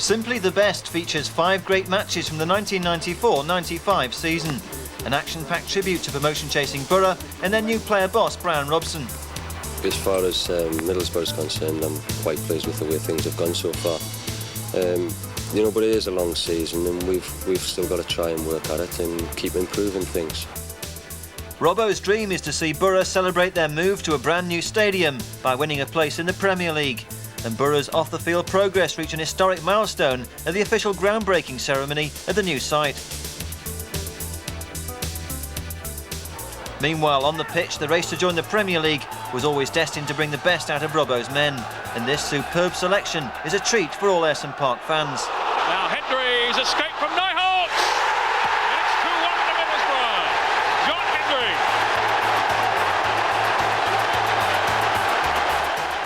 Simply the Best features 5 great matches from the 1994-95 season. An action-packed tribute to promotion-chasing Borough and their new player boss, Brian Robson. As far as Middlesbrough is concerned, I'm quite pleased with the way things have gone so far. You know, but it is a long season and we've still got to try and work at it and keep improving things. Robbo's dream is to see Borough celebrate their move to a brand new stadium by winning a place in the Premier League. And Borough's off-the-field progress reached an historic milestone at the official groundbreaking ceremony at the new site. Meanwhile, on the pitch, the race to join the Premier League was always destined to bring the best out of Robbo's men. And this superb selection is a treat for all Ayresome Park fans. Now Hendry's escape from Nighthawks! It's 2-1 to Middlesbrough. John Hendry.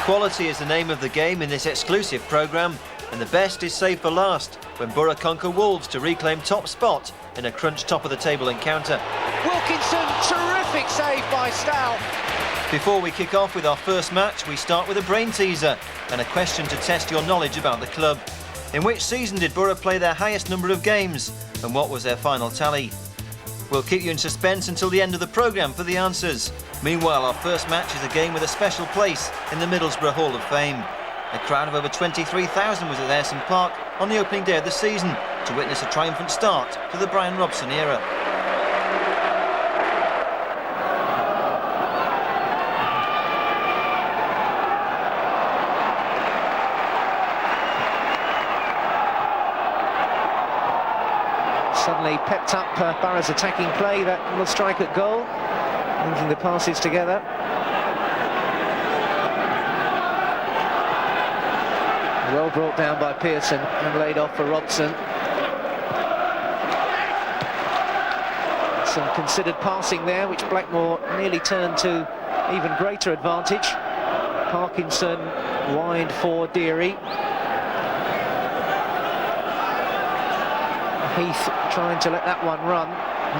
Quality is the name of the game in this exclusive programme, and the best is saved for last when Borough conquer Wolves to reclaim top spot in a crunch top-of-the-table encounter. Wilkinson, terrific save by Stow. Before we kick off with our first match, we start with a brain teaser and a question to test your knowledge about the club. In which season did Borough play their highest number of games, and what was their final tally? We'll keep you in suspense until the end of the programme for the answers. Meanwhile, our first match is a game with a special place in the Middlesbrough Hall of Fame. A crowd of over 23,000 was at Ayresome Park on the opening day of the season to witness a triumphant start to the Brian Robson era. Suddenly pepped up Borough's attacking play, that little strike at goal, linking the passes together. Well brought down by Pearson and laid off for Robson. Some considered passing there, which Blackmore nearly turned to even greater advantage. Parkinson wide for Deary. Heath trying to let that one run,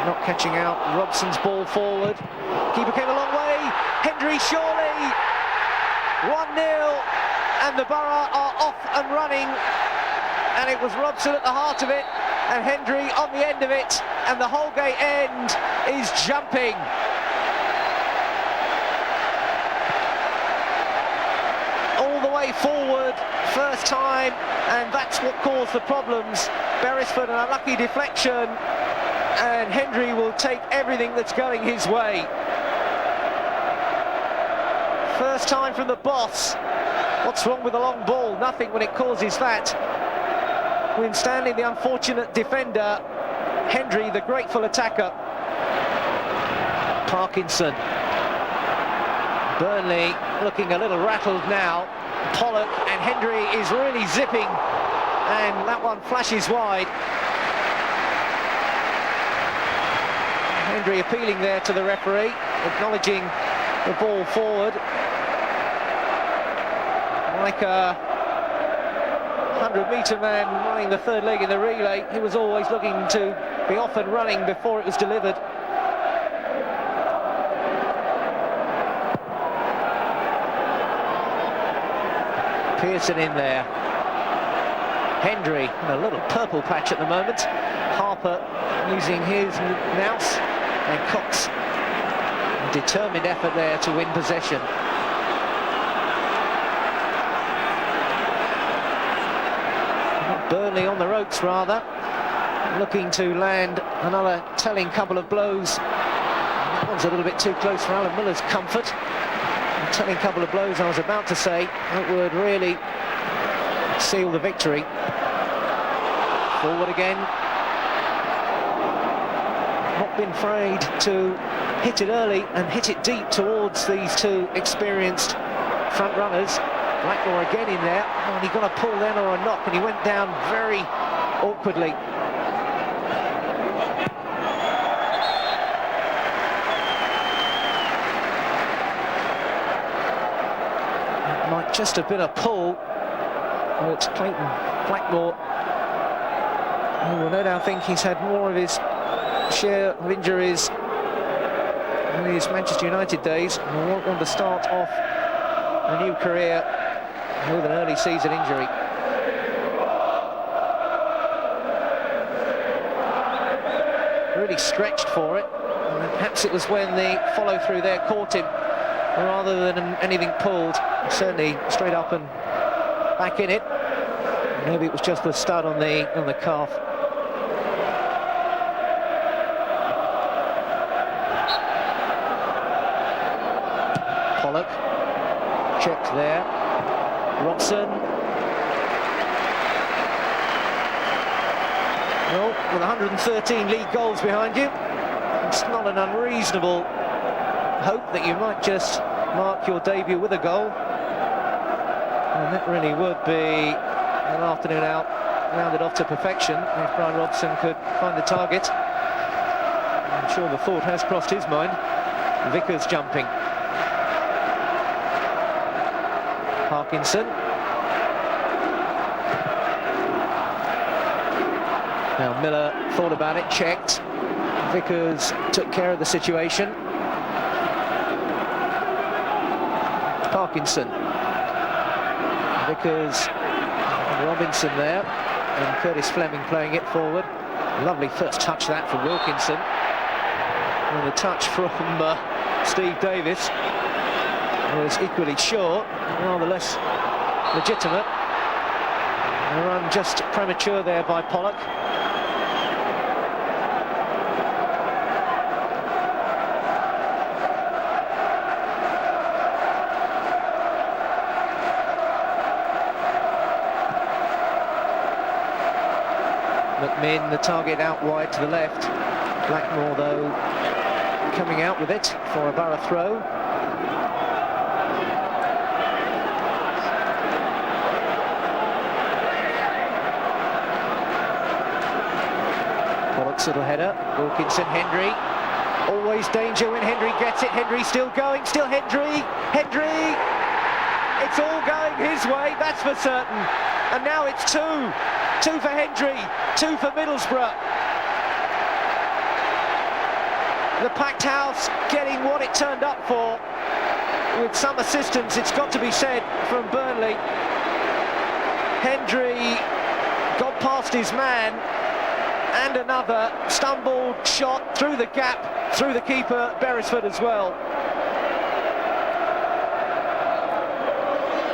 not catching out. Robson's ball forward. Keeper came a long way. Hendry surely. 1-0, and the Borough are off and running. And it was Robson at the heart of it, and Hendry on the end of it, and the Holgate end is jumping. All the way forward, first time, and that's what caused the problems. Beresford an unlucky deflection, and Hendry will take everything that's going his way. First time from the boss. What's wrong with the long ball? Nothing when it causes that. Winstanley, the unfortunate defender. Hendry, the grateful attacker. Parkinson. Burnley looking a little rattled now. Pollock, and Hendry is really zipping, and that one flashes wide. Hendry appealing there to the referee, acknowledging the ball forward. Like a 100-metre man running the third leg in the relay, he was always looking to be off and running before it was delivered. Pearson in there. Hendry in a little purple patch at the moment. Harper using his nous, and Cox, a determined effort there to win possession. Burnley on the ropes rather, looking to land another telling couple of blows. That one's a little bit too close for Alan Miller's comfort. A telling couple of blows, I was about to say, that would really seal the victory. Forward again. Not been afraid to hit it early and hit it deep towards these two experienced front runners. Blackmore again in there, and he got a pull then or a knock, and he went down very awkwardly. It might just have been a pull, but Clayton Blackmore, who will no doubt think he's had more of his share of injuries in his Manchester United days, and will won't want to start off a new career with an early season injury. really stretched for it. And perhaps it was when the follow-through there caught him, rather than anything pulled. Certainly straight up and back in it. Maybe it was just the stud on the calf. Pollock checked there. Robson. Well, with 113 league goals behind you, it's not an unreasonable hope that you might just mark your debut with a goal. And that really would be an afternoon out rounded off to perfection if Brian Robson could find the target. I'm sure the thought has crossed his mind. Vickers jumping. Parkinson. Now Miller thought about it, checked. Vickers took care of the situation. Parkinson. Vickers and Robinson there, and Curtis Fleming playing it forward. Lovely first touch that from Wilkinson. And the touch from Steve Davis was equally short, rather less legitimate. A run just premature there by Pollock. McMinn, the target out wide to the left. Blackmore, though, coming out with it for a Borough throw. Pollock's little header. Wilkinson, Hendry. Always danger when Hendry gets it. Hendry still going, still Hendry. Hendry! It's all going his way, that's for certain. And now it's two. Two for Hendry, two for Middlesbrough. The packed house getting what it turned up for, with some assistance, it's got to be said, from Burnley. Hendry got past his man, and another stumbled shot through the gap, through the keeper, Beresford as well.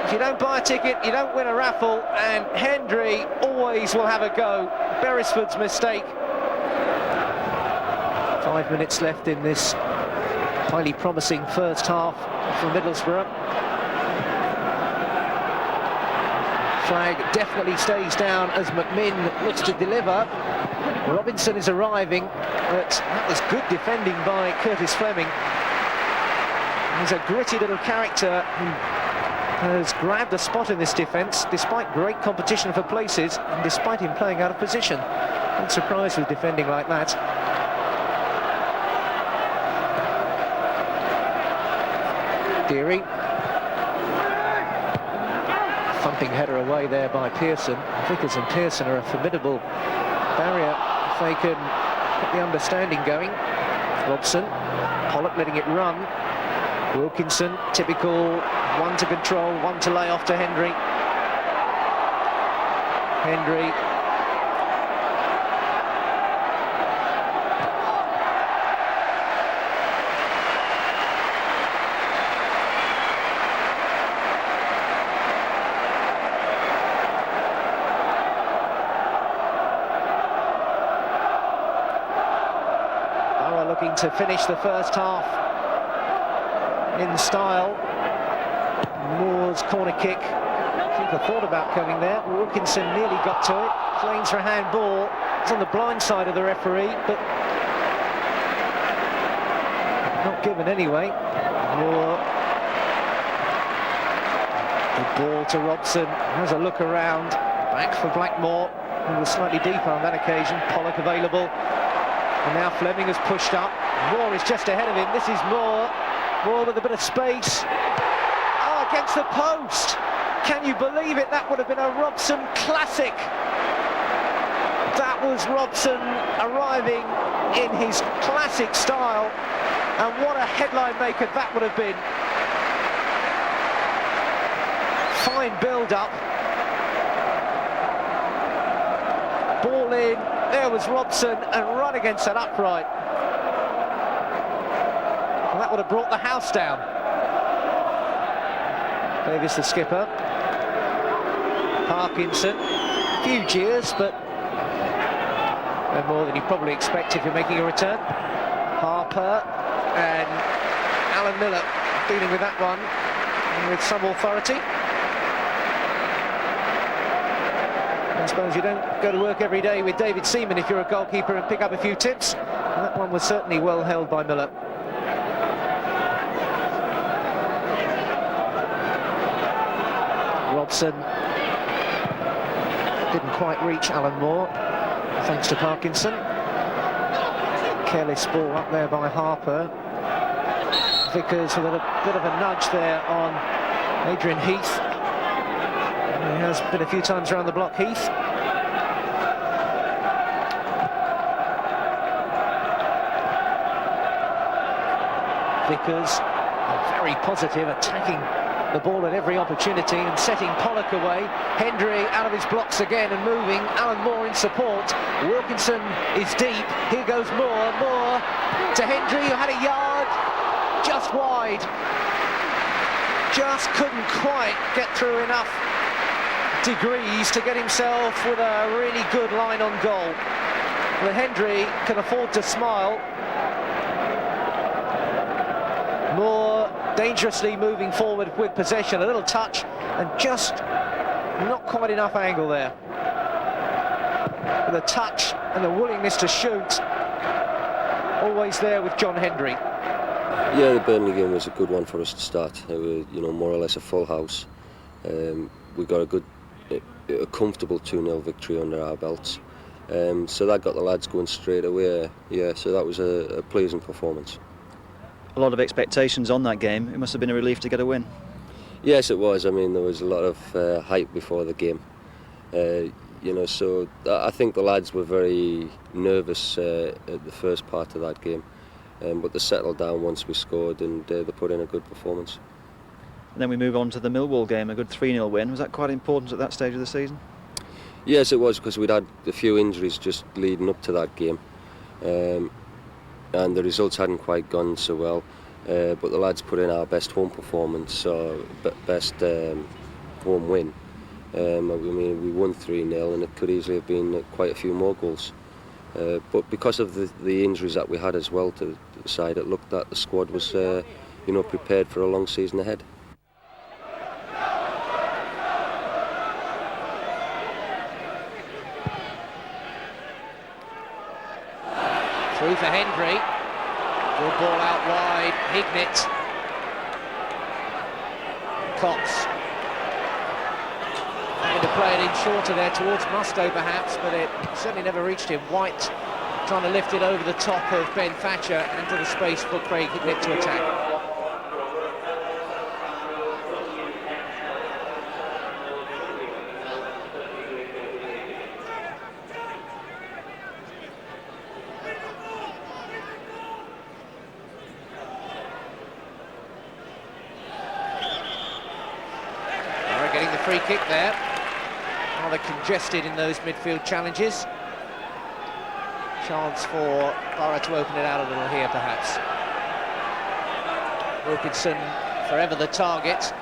If you don't buy a ticket, you don't win a raffle, and Hendry always will have a go. Beresford's mistake. 5 minutes left in this highly promising first half for Middlesbrough. Flag definitely stays down as McMinn looks to deliver. Robinson is arriving, but that was good defending by Curtis Fleming. He's a gritty little character who has grabbed a spot in this defence despite great competition for places and despite him playing out of position. Not surprised with defending like that. Deary. Thumping header away there by Pearson. Vickers and Pearson are a formidable barrier if they can get the understanding going. Robson, Pollock letting it run. Wilkinson, typical one to control, one to lay off to Hendry. Hendry. Borough looking to finish the first half in style. Moore's corner kick. Keeper thought about coming there. Wilkinson nearly got to it. Claims for a handball. It's on the blind side of the referee, but not given anyway. Moore. The ball to Robson. Has a look around. Back for Blackmore. He was slightly deeper on that occasion. Pollock available. And now Fleming has pushed up. Moore is just ahead of him. This is Moore. Moore with a bit of space. Oh, against the post. Can you believe it? That would have been a Robson classic. That was Robson arriving in his classic style. And what a headline maker that would have been. Fine build-up. Ball in. There was Robson, and right against that upright. And that would have brought the house down. Davis, the skipper. Parkinson. A few jeers, but no more than you probably expect if you're making a return. Harper and Alan Miller dealing with that one with some authority. I suppose you don't go to work every day with David Seaman if you're a goalkeeper and pick up a few tips. And that one was certainly well held by Miller. Robson didn't quite reach Alan Moore, thanks to Parkinson. Careless ball up there by Harper. Vickers with a bit of a nudge there on Adrian Heath. He has been a few times around the block, Heath. Vickers, very positive, attacking the ball at every opportunity and setting Pollock away. Hendry out of his blocks again and moving. Alan Moore in support. Wilkinson is deep. Here goes Moore. Moore to Hendry, who had a yard just wide. Just couldn't quite get through enough degrees to get himself with a really good line on goal. But Hendry can afford to smile. Moore dangerously moving forward with possession, a little touch and just not quite enough angle there. With a touch and the willingness to shoot, always there with John Hendry. Yeah, the Burnley game was a good one for us to start. It was, more or less a full house. We got a comfortable 2-0 victory under our belts. So that got the lads going straight away. Yeah, so that was a pleasing performance. A lot of expectations on that game. It must have been a relief to get a win. Yes, it was. I mean, there was a lot of hype before the game. So I think the lads were very nervous at the first part of that game. But they settled down once we scored and they put in a good performance. And then we move on to the Millwall game, a good 3-0 win. Was that quite important at that stage of the season? Yes, it was, because we'd had a few injuries just leading up to that game. And the results hadn't quite gone so well, but the lads put in our best home performance, so best home win. I mean, we won 3-0 and it could easily have been quite a few more goals. But because of the injuries that we had as well to the side, it looked that the squad was prepared for a long season ahead. Through for Hendry. Good ball out wide. Hignett. Cox. Trying to play it in shorter there towards Mustoe perhaps, but it certainly never reached him. White trying to lift it over the top of Ben Thatcher into the space for Craig Hignett to attack. Getting the free kick there. Rather congested in those midfield challenges. Chance for Borough to open it out a little here, perhaps. Wilkinson forever the target.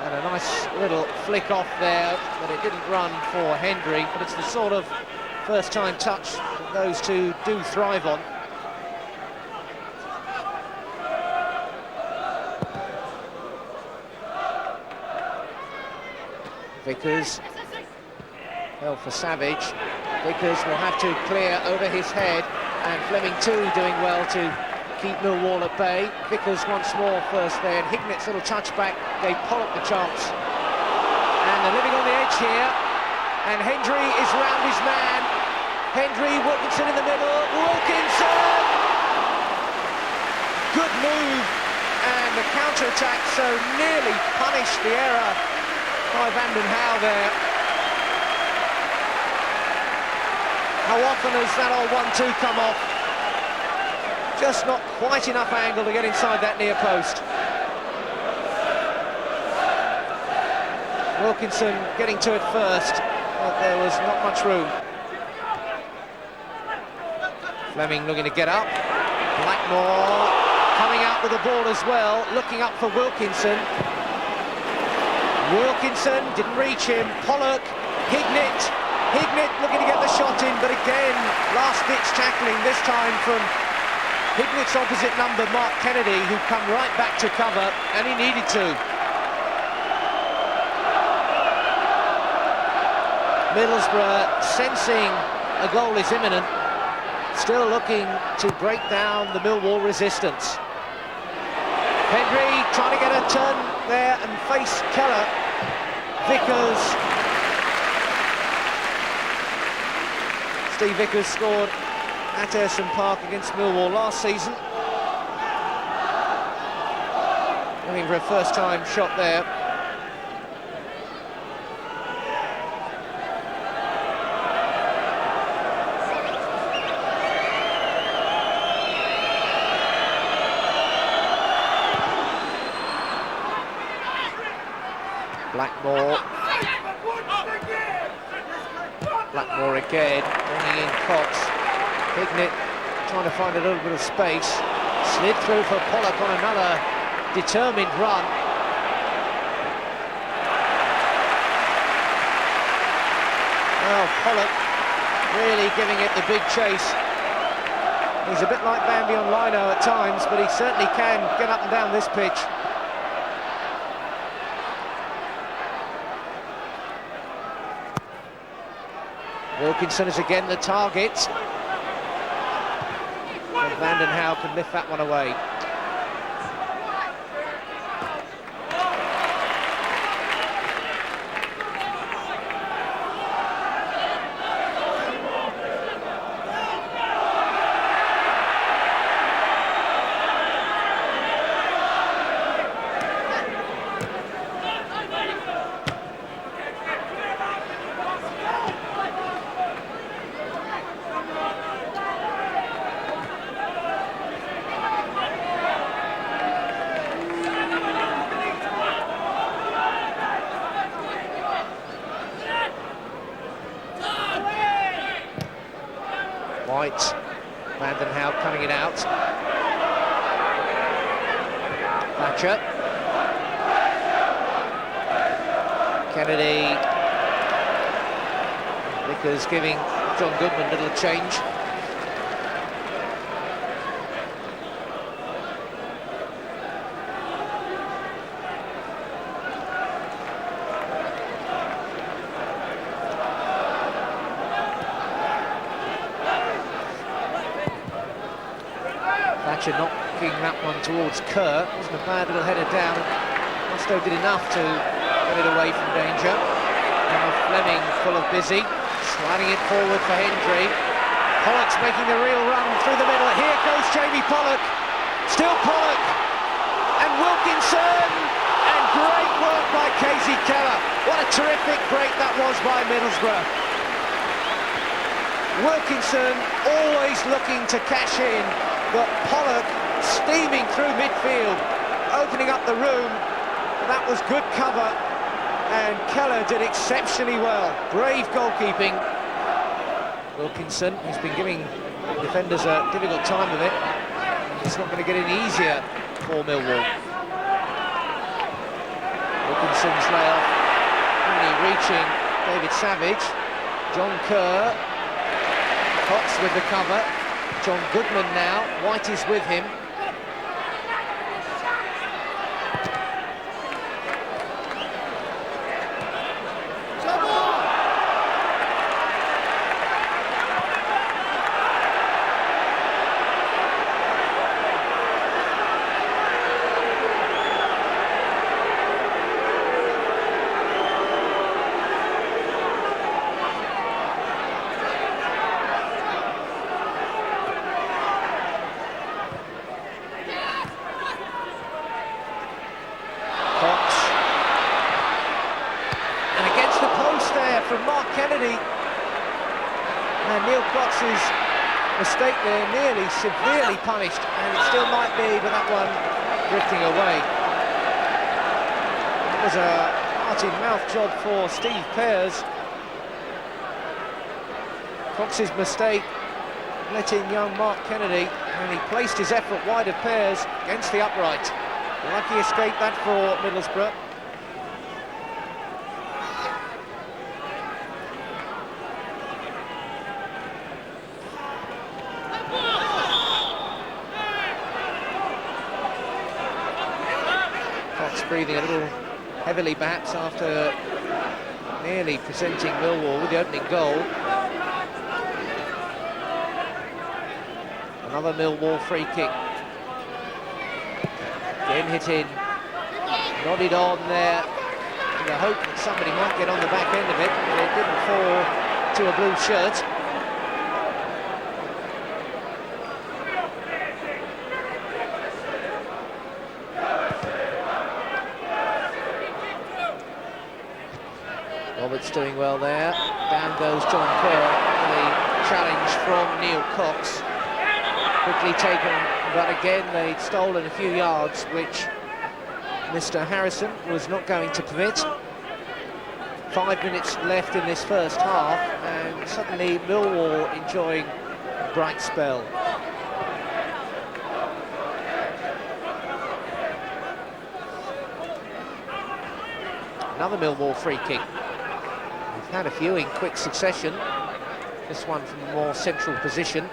And a nice little flick off there, but it didn't run for Hendry. But it's the sort of first-time touch that those two do thrive on. Vickers, held for Savage. Vickers will have to clear over his head, and Fleming too doing well to keep Millwall at bay. Vickers once more first there, and Hignett's little touchback gave Pollock the chance. And they're living on the edge here, and Hendry is round his man. Hendry, Wilkinson in the middle, Wilkinson! Good move, and the counter-attack so nearly punished the error by Vanden Hauwe there. How often has that old 1-2 come off? Just not quite enough angle to get inside that near post. Wilkinson getting to it first, but there was not much room. Fleming looking to get up. Blackmore coming out with the ball as well, looking up for Wilkinson. Wilkinson didn't reach him. Pollock, Hignett looking to get the shot in, but again, last-ditch tackling, this time from Hignett's opposite number, Mark Kennedy, who come right back to cover, and he needed to. Middlesbrough, sensing a goal is imminent, still looking to break down the Millwall resistance. Hendry trying to get a turn there and face Keller. Vickers. Steve Vickers scored at Ayresome Park against Millwall last season. Looking for a first-time shot there. Blackmore again, bringing in Cox. Hignett trying to find a little bit of space. Slid through for Pollock on another determined run. Well, Pollock really giving it the big chase. He's a bit like Bambi on Lino at times, but he certainly can get up and down this pitch. Wilkinson is again the target. And Vanden Hauwe can lift that one away. White, Vanden Hauwe cutting it out. Thatcher. Kennedy. Vickers giving John Goodman a little change. Thatcher knocking that one towards Kerr. Wasn't a bad little header down. Mustoe did enough to get it away from danger. Now Fleming full of busy, sliding it forward for Hendry. Pollock's making the real run through the middle. Here goes Jamie Pollock. Still Pollock. And Wilkinson. And great work by Casey Keller. What a terrific break that was by Middlesbrough. Wilkinson always looking to cash in, but Pollock steaming through midfield, opening up the room. That was good cover, and Keller did exceptionally well. Brave goalkeeping. Wilkinson, he's been giving defenders a difficult time of it. It's not going to get any easier for Millwall. Wilkinson's layoff, only reaching David Savage. John Kerr. Cox with the cover. John Goodman now. White is with him. From Mark Kennedy, and Neil Cox's mistake there nearly severely punished, and it still might be, but that one drifting away. It was a hearty mouth job for Steve Pears. Cox's mistake let in young Mark Kennedy, and he placed his effort wide of pairs against the upright. Lucky escape that for Middlesbrough. Fox breathing a little heavily perhaps after nearly presenting Millwall with the opening goal. Another Millwall free kick. Again hit in. Nodded on there in the hope that somebody might get on the back end of it, but it didn't fall to a blue shirt. Roberts doing well there. Down goes John Kerr. The challenge from Neil Cox. Quickly taken, but again they'd stolen a few yards, which Mr. Harrison was not going to permit. 5 minutes left in this first half, and suddenly Millwall enjoying a bright spell. Another Millwall free kick. We've had a few in quick succession. This one from a more central position.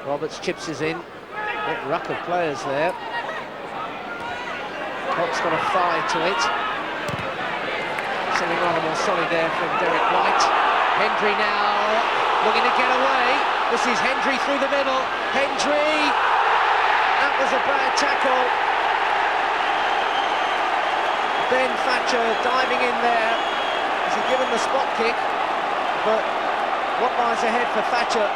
Roberts chips us in. Big ruck of players there. Cox got a thigh to it. Something rather more solid there from Derek White. Hendry now looking to get away. This is Hendry through the middle. Hendry! That was a bad tackle. Ben Thatcher diving in there. Has he given the spot kick? But what lies ahead for Thatcher?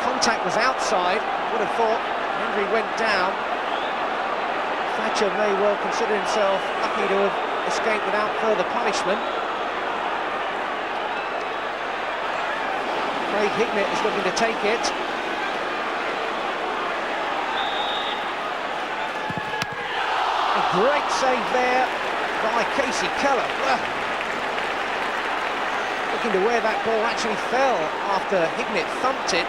Contact was outside, would have thought. Hendry went down. Thatcher may well consider himself lucky to have escaped without further punishment. Craig Hignett is looking to take it. A great save there by Casey Keller. Looking to where that ball actually fell after Hignett thumped it.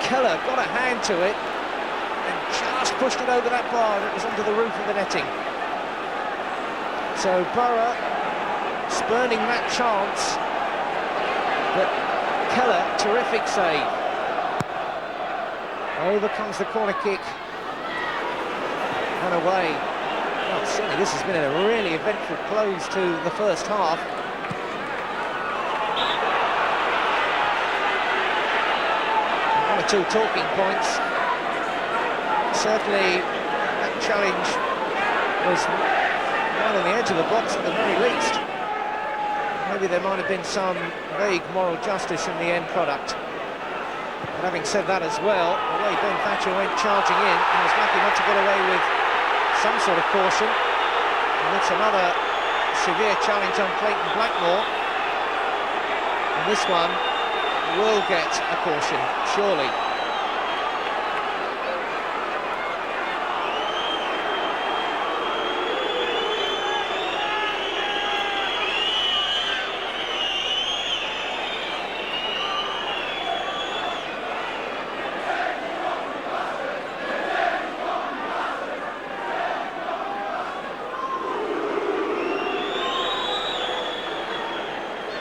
Keller got a hand to it and just pushed it over that bar, and it was onto the roof of the netting. So Borough spurning that chance, but Keller, terrific save. Over comes the corner kick and away. Well, certainly this has been a really eventful close to the first half. Two talking points. Certainly that challenge was right on the edge of the box at the very least. Maybe there might have been some vague moral justice in the end product. But having said that as well, the way Ben Thatcher went charging in, he was lucky not to get away with some sort of caution. And it's another severe challenge on Clayton Blackmore. And this one will get a caution, surely.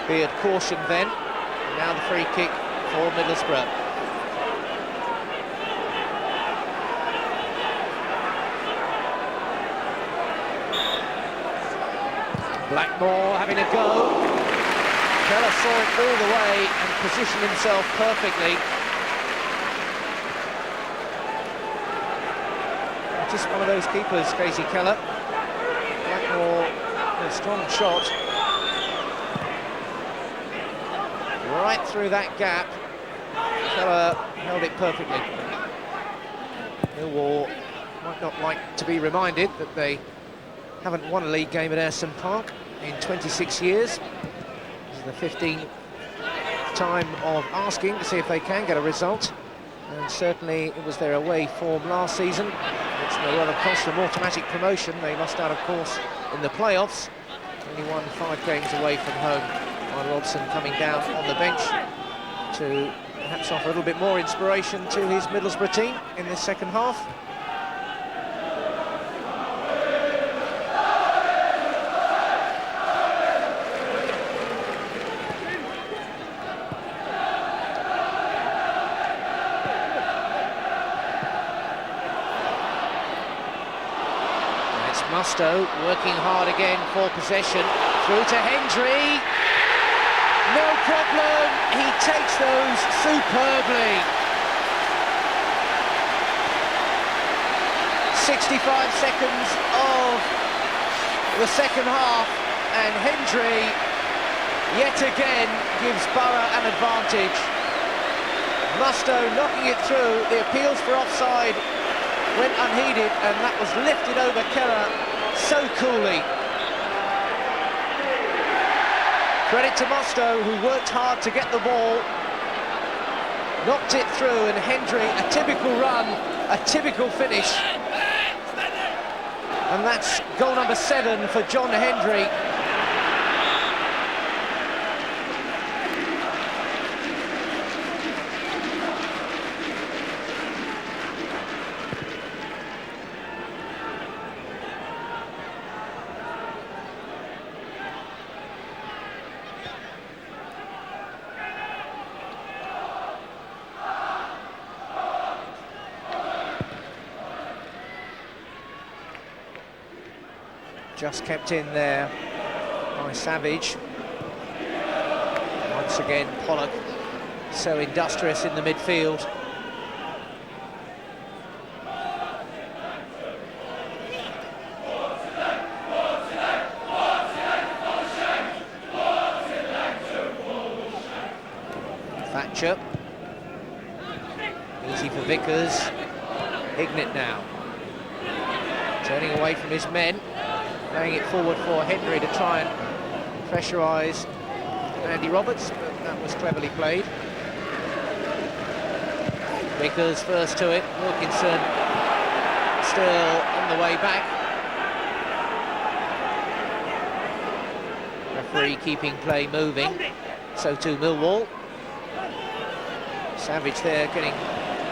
Beard caution then. Now the free kick for Middlesbrough. Blackmore having a go. Keller saw it all the way and positioned himself perfectly. Just one of those keepers, Casey Keller. Blackmore, a strong shot. Right through that gap. Keller held it perfectly. Millwall might not like to be reminded that they haven't won a league game at Ayresome Park in 26 years. This is the 15th time of asking to see if they can get a result. And certainly it was their away form last season, which may well have cost them automatic promotion. They lost out, of course, in the playoffs. Only won 5 games away from home. Ryan Robson coming down on the bench to perhaps offer a little bit more inspiration to his Middlesbrough team in this second half. Musto working hard again for possession, through to Hendry, no problem, he takes those superbly. 65 seconds of the second half, and Hendry yet again gives Borough an advantage. Musto knocking it through, the appeals for offside went unheeded, and that was lifted over Keller so coolly. Credit to Musto, who worked hard to get the ball, knocked it through, and Hendry, a typical run, a typical finish. And that's goal number 7 for John Hendry. Just kept in there by Savage. Once again, Pollock so industrious in the midfield. Thatcher. Easy for Vickers. Hignett now. Turning away from his men. Laying it forward for Hendry to try and pressurise Andy Roberts, but that was cleverly played. Vickers first to it, Wilkinson still on the way back. Referee keeping play moving, so too Millwall. Savage there getting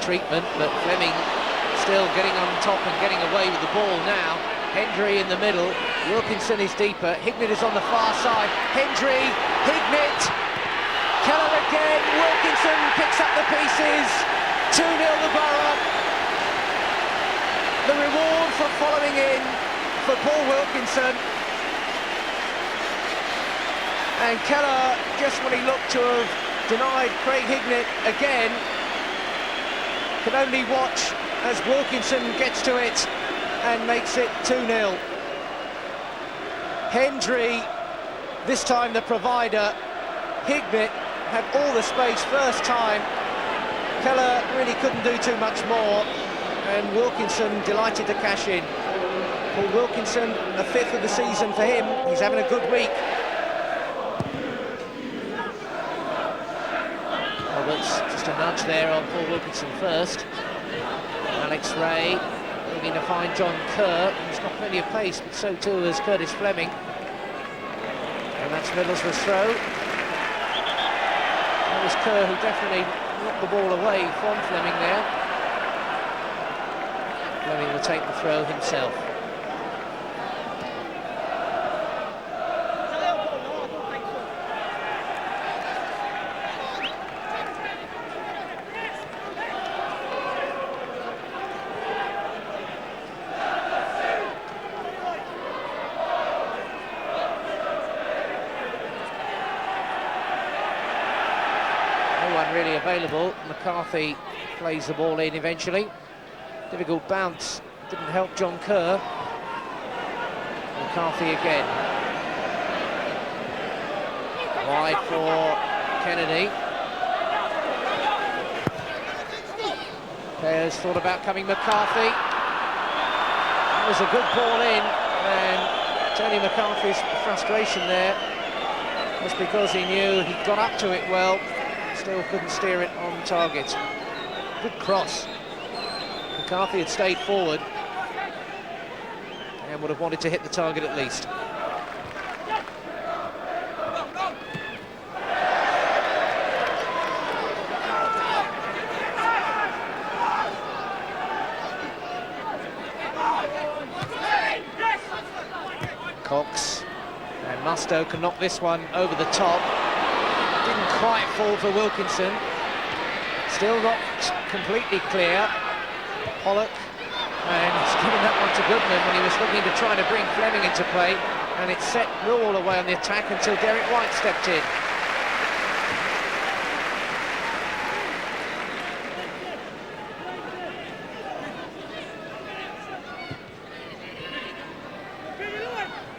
treatment, but Fleming still getting on top and getting away with the ball now. Hendry in the middle, Wilkinson is deeper, Hignett is on the far side, Hendry, Hignett, Keller again, Wilkinson picks up the pieces, 2-0 the Borough. The reward for following in for Paul Wilkinson. And Keller, just when he looked to have denied Craig Hignett again, can only watch as Wilkinson gets to it and makes it 2-0. Hendry, this time the provider. Hignett had all the space first time. Keller really couldn't do too much more, and Wilkinson delighted to cash in. Paul Wilkinson, the 5th of the season for him. He's having a good week. Roberts, just a nudge there on Paul Wilkinson first. Alex Ray looking to find John Kerr. He's got plenty of pace, but so too is Curtis Fleming. And that's Middlesbrough's throw. That was Kerr who definitely knocked the ball away from Fleming there. Fleming will take the throw himself. Really available. McCarthy plays the ball in eventually. Difficult bounce, didn't help John Kerr. McCarthy again. Wide for Kennedy. Players thought about coming McCarthy. That was a good ball in, and Tony McCarthy's frustration there was because he knew he got up to it well. Still couldn't steer it on target. Good cross. McCarthy had stayed forward and would have wanted to hit the target at least. Stoke and knocked this one over the top. Didn't quite fall for Wilkinson. Still not completely clear. Pollock, and he's given that one to Goodman when he was looking to try to bring Fleming into play, and it set Millwall away on the attack until Derek White stepped in.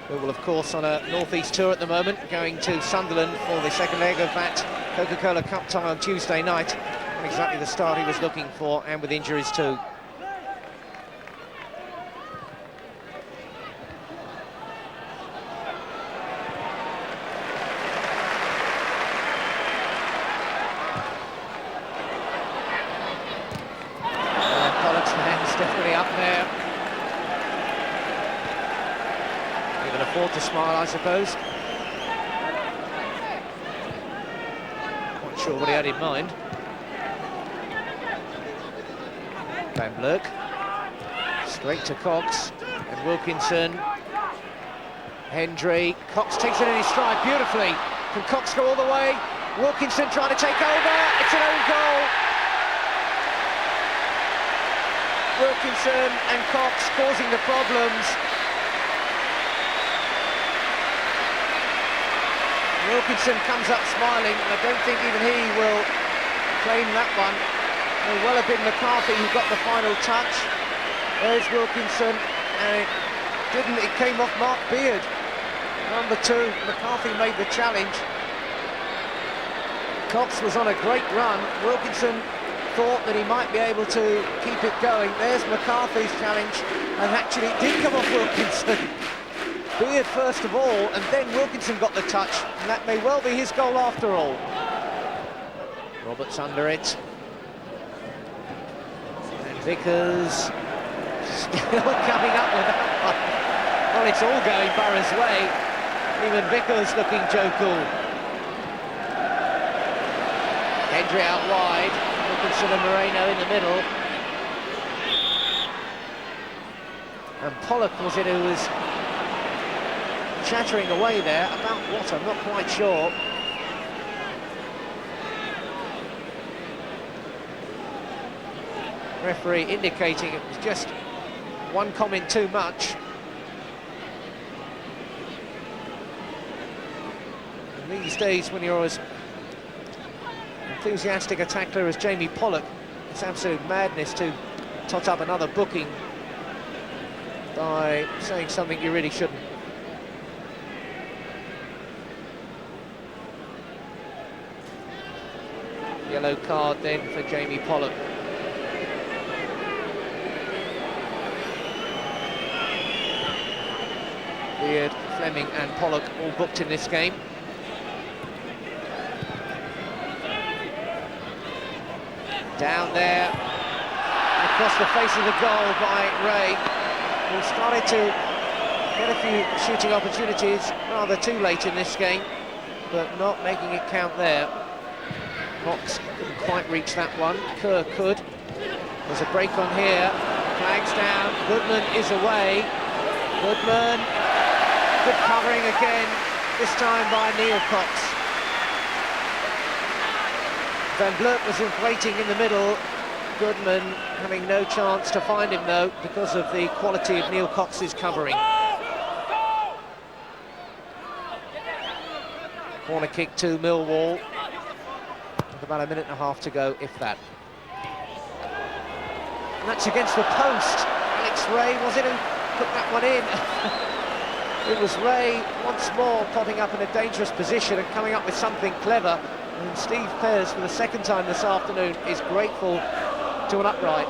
Millwall, of course, on a north-east tour at the moment, going to Sunderland for the second leg of that Coca-Cola Cup tie on Tuesday night. Not exactly the start he was looking for, and with injuries too. Pollock's hands definitely up there. He can afford to smile, I suppose. Not sure what he had in mind. Van Blurk, straight to Cox, and Wilkinson. Hendry, Cox takes it in his stride beautifully. Can Cox go all the way? Wilkinson trying to take over, it's an own goal. Wilkinson and Cox causing the problems. Wilkinson comes up smiling, and I don't think even he will claim that one. It may well have been McCarthy who got the final touch. There's Wilkinson, and it came off Mark Beard. Number 2, McCarthy made the challenge. Cox was on a great run. Wilkinson thought that he might be able to keep it going. There's McCarthy's challenge, and actually it did come off Wilkinson. Beard first of all, and then Wilkinson got the touch, and that may well be his goal after all. Roberts under it. And Vickers still coming up with that one. Well, it's all going Boro's way. Even Vickers looking jovial. Hendry out wide. Wilkinson and Moreno in the middle. And Pollock was it who was chattering away there about what, I'm not quite sure. Referee indicating it was just one comment too much. And these days, when you're as enthusiastic a tackler as Jamie Pollock, it's absolute madness to tot up another booking by saying something you really shouldn't. Yellow card then for Jamie Pollock. Beard, Fleming and Pollock all booked in this game. Down there, across the face of the goal by Ray, who started to get a few shooting opportunities rather too late in this game, but not making it count there. Cox couldn't quite reach that one. Kerr could. There's a break on here. Flags down. Goodman is away. Goodman. Good covering again, this time by Neil Cox. Van Blurk was waiting in the middle. Goodman having no chance to find him though because of the quality of Neil Cox's covering. Corner kick to Millwall. With about a minute and a half to go, if that. And that's against the post. Alex Ray, was it, who put that one in? It was Ray once more popping up in a dangerous position and coming up with something clever. And Steve Pears, for the second time this afternoon, is grateful to an upright.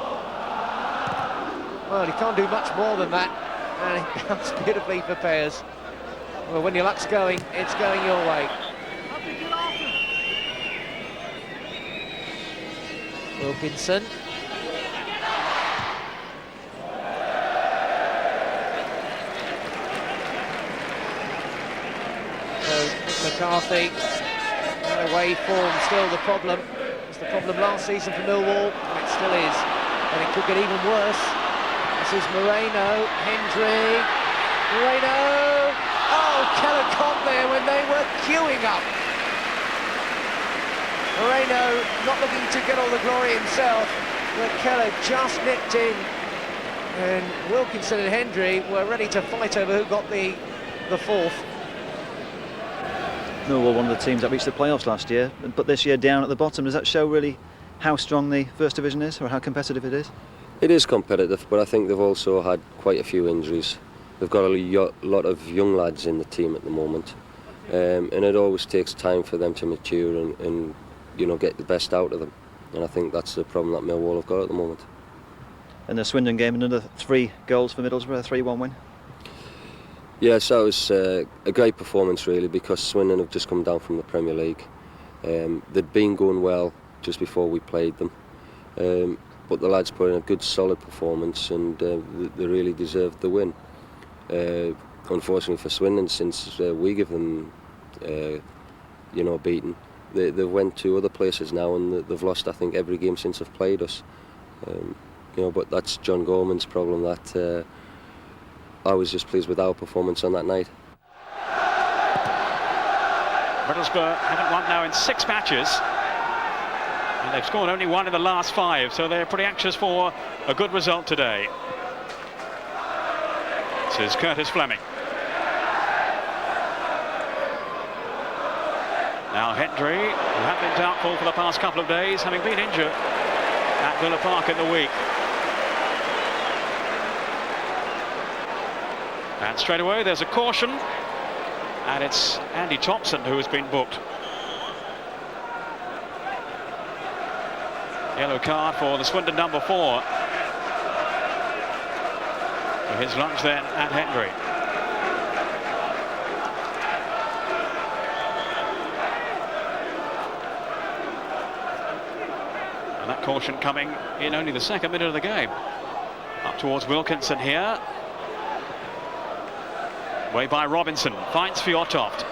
Well, he can't do much more than that, and it counts beautifully for Pears. Well, when your luck's going, it's going your way. Wilkinson. McCarthy, away form still the problem. It was the problem last season for Millwall, and it still is. And it could get even worse. This is Moreno, Hendry, Moreno. Oh, Keller caught there when they were queuing up. Moreno not looking to get all the glory himself, but Keller just nipped in. And Wilkinson and Hendry were ready to fight over who got the fourth. Millwall, one of the teams that reached the playoffs last year, but this year down at the bottom. Does that show really how strong the First Division is, or how competitive it is? It is competitive, but I think they've also had quite a few injuries. They've got a lot of young lads in the team at the moment, and it always takes time for them to mature and you know, get the best out of them. And I think that's the problem that Millwall have got at the moment. In the Swindon game, another 3 goals for Middlesbrough, a 3-1 win. Yes, that was a great performance really, because Swindon have just come down from the Premier League. They'd been going well just before we played them, but the lads put in a good solid performance, and they really deserved the win. Unfortunately for Swindon, since we give them you know, beaten, they went to other places now, and they've lost, I think, every game since they've played us. You know, but that's John Gorman's problem. That I was just pleased with our performance on that night. Middlesbrough haven't won now in 6 matches, and they've scored only 1 in the last 5, so they're pretty anxious for a good result today. This is Curtis Fleming. Now Hendry, who had been doubtful for the past couple of days, having been injured at Villa Park in the week. And straight away there's a caution, and it's Andy Thompson who has been booked. Yellow card for the Swindon number 4. For his lunge then at Hendry. And that caution coming in only the 2nd minute of the game. Up towards Wilkinson here. Way by Robinson, finds Fjortoft.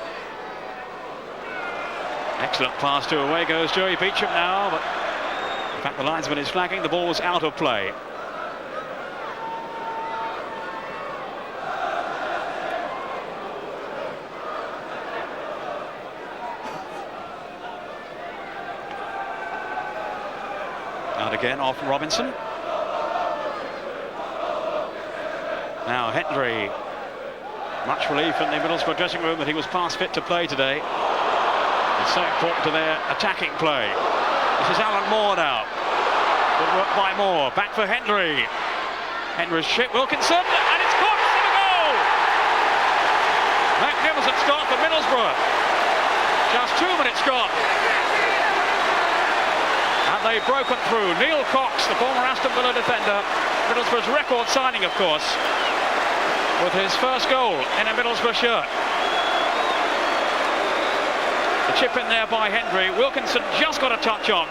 Excellent pass to away goes Joey Beecham now, but in fact the linesman is flagging, the ball's out of play. And again off Robinson. Now Hendry. Much relief in the Middlesbrough dressing room that he was past fit to play today. It's so important to their attacking play. This is Alan Moore now. Good work by Moore. Back for Hendry. Hendry's shit. Wilkinson, and it's caught for the goal! Magnificent start for Middlesbrough. Just 2 minutes gone. And they've broken through. Neil Cox, the former Aston Villa defender, Middlesbrough's record signing, of course, with his first goal in a Middlesbrough shirt. The chip in there by Hendry. Wilkinson just got a touch on.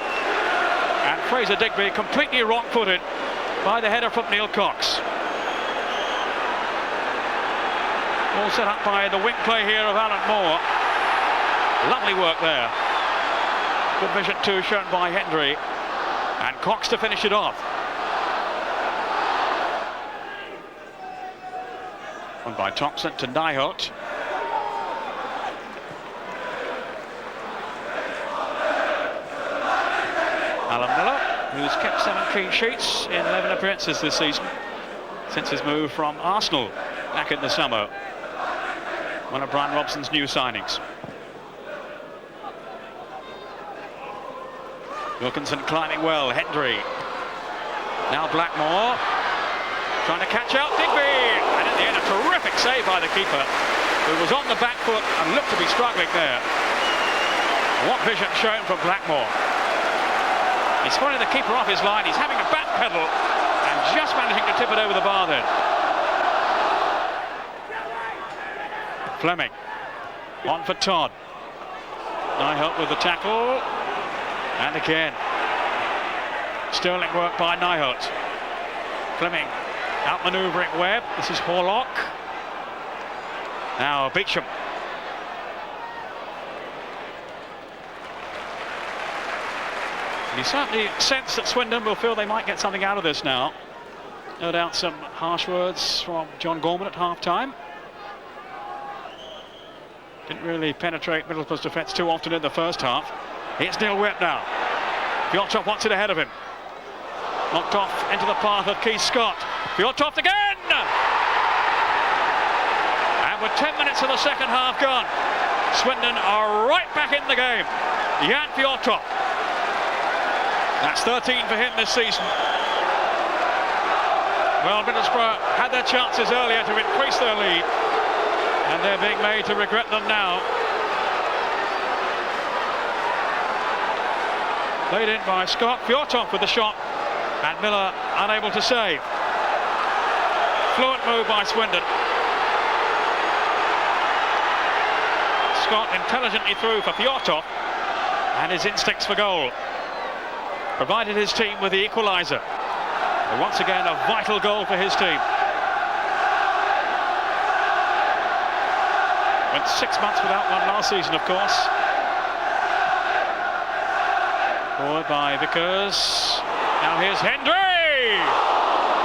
And Fraser Digby completely wrong-footed by the header from Neil Cox. All set up by the wing play here of Alan Moore. Lovely work there. Good vision too shown by Hendry. And Cox to finish it off. By Thompson to Nijholt. Alan Miller, who's kept 7 clean sheets in 11 appearances this season since his move from Arsenal back in the summer. One of Brian Robson's new signings. Wilkinson climbing well. Hendry. Now Blackmore. Trying to catch out Digby, and in the end a terrific save by the keeper, who was on the back foot and looked to be struggling there. What vision shown from Blackmore. He's throwing the keeper off his line, he's having a back pedal and just managing to tip it over the bar then. Fleming on for Todd. Nijholt with the tackle, and again sterling work by Nijholt. Fleming outmanoeuvring Webb. This is Horlock. Now Beecham. You certainly sense that Swindon will feel they might get something out of this now. No doubt some harsh words from John Gorman at half-time. Didn't really penetrate Middlesbrough's defence too often in the first half. It's Neil Whip now. Fjortov wants it ahead of him. Knocked off into the path of Keith Scott. Fjortov again! And with 10 minutes of the second half gone, Swindon are right back in the game. Jan Fjortov. That's 13 for him this season. Well, Middlesbrough had their chances earlier to increase their lead, and they're being made to regret them now. Played in by Scott. Fjortov with the shot, and Miller unable to save. Fluent move by Swindon. Scott intelligently through for Fjortov, and his instincts for goal provided his team with the equaliser. And once again, a vital goal for his team. Went 6 months without one last season, of course. Forward by Vickers. Now here's Hendry!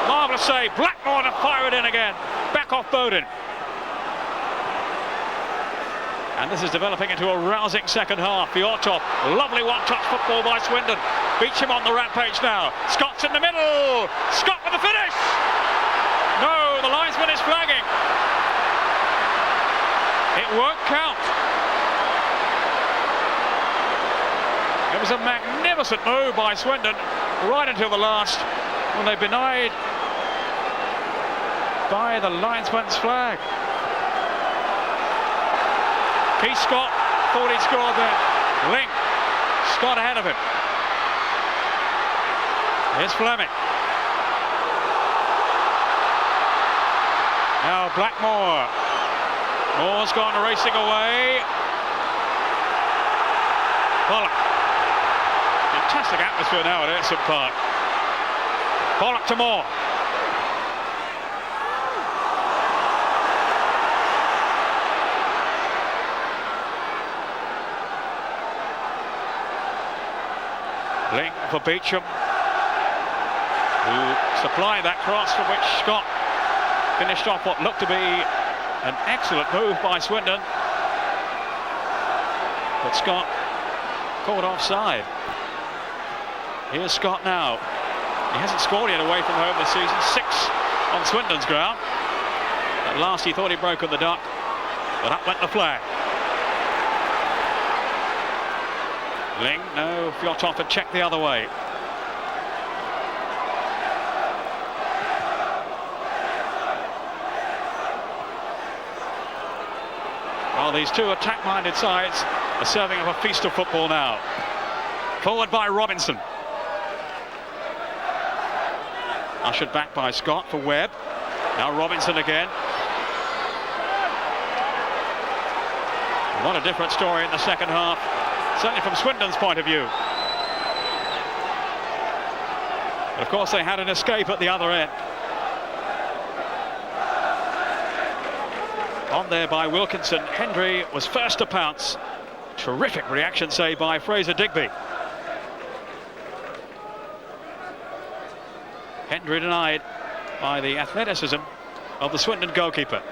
Marvellous save. Blackmore to fire it in again. Back off Bowden. And this is developing into a rousing second half. Fjortov, lovely one-touch football by Swindon. Beach him on the rampage now. Scott's in the middle. Scott with the finish! No, the linesman is flagging. It won't count. It was a magnificent move by Swindon right until the last, when they denied by the linesman's flag. Keith Scott thought he'd scored there. Link, Scott ahead of him. Here's Fleming. Now Blackmore. Moore's gone racing away. Pollock. Fantastic atmosphere now at Ayrton Park. Pollock to Moore. Ling for Beecham, who supplied that cross, from which Scott finished off what looked to be an excellent move by Swindon. But Scott caught offside. Here's Scott now. He hasn't scored yet away from home this season. 6 on Swindon's ground. At last he thought he'd broken the duck, but up went the flag. Ling, no, Fjortov had checked the other way. Well, these two attack-minded sides are serving up a feast of football now. Forward by Robinson. Ushered back by Scott for Webb. Now Robinson again. What a different story in the second half, certainly from Swindon's point of view. Of course, they had an escape at the other end. On there by Wilkinson. Hendry was first to pounce. Terrific reaction save by Fraser Digby. Hendry denied by the athleticism of the Swindon goalkeeper.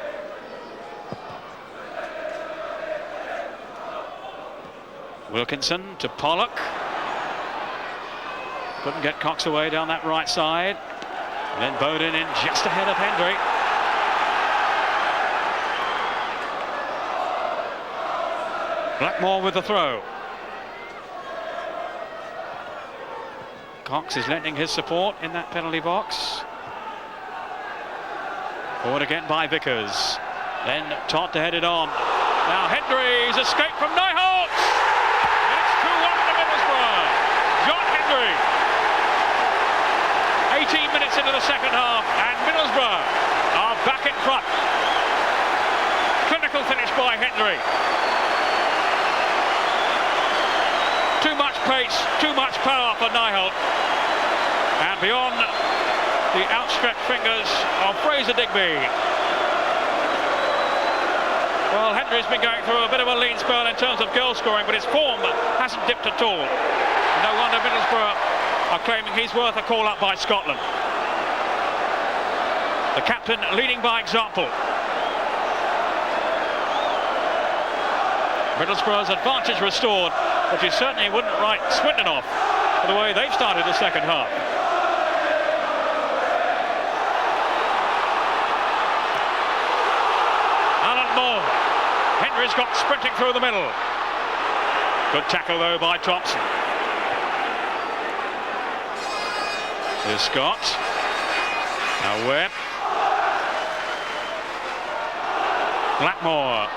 Wilkinson to Pollock. Couldn't get Cox away down that right side. And then Bowden in just ahead of Hendry. Blackmore with the throw. Cox is lending his support in that penalty box. Forward again by Vickers. Then Todd to head it on. Now Hendry's escape from Nyholt. It's 2-1 to Middlesbrough. John Hendry. 18 minutes into the second half, and Middlesbrough are back in front. Clinical finish by Hendry. Too much pace, too much power for Nyholt. And beyond the outstretched fingers of Fraser Digby. Well, Hendry's been going through a bit of a lean spell in terms of goal scoring, but his form hasn't dipped at all. No wonder Middlesbrough are claiming he's worth a call-up by Scotland. The captain leading by example. Middlesbrough's advantage restored, but you certainly wouldn't write Swindon off for the way they've started the second half. Alan Moore. Henry's got sprinting through the middle. Good tackle though by Thompson. Here's Scott. Now Webb. Blackmore.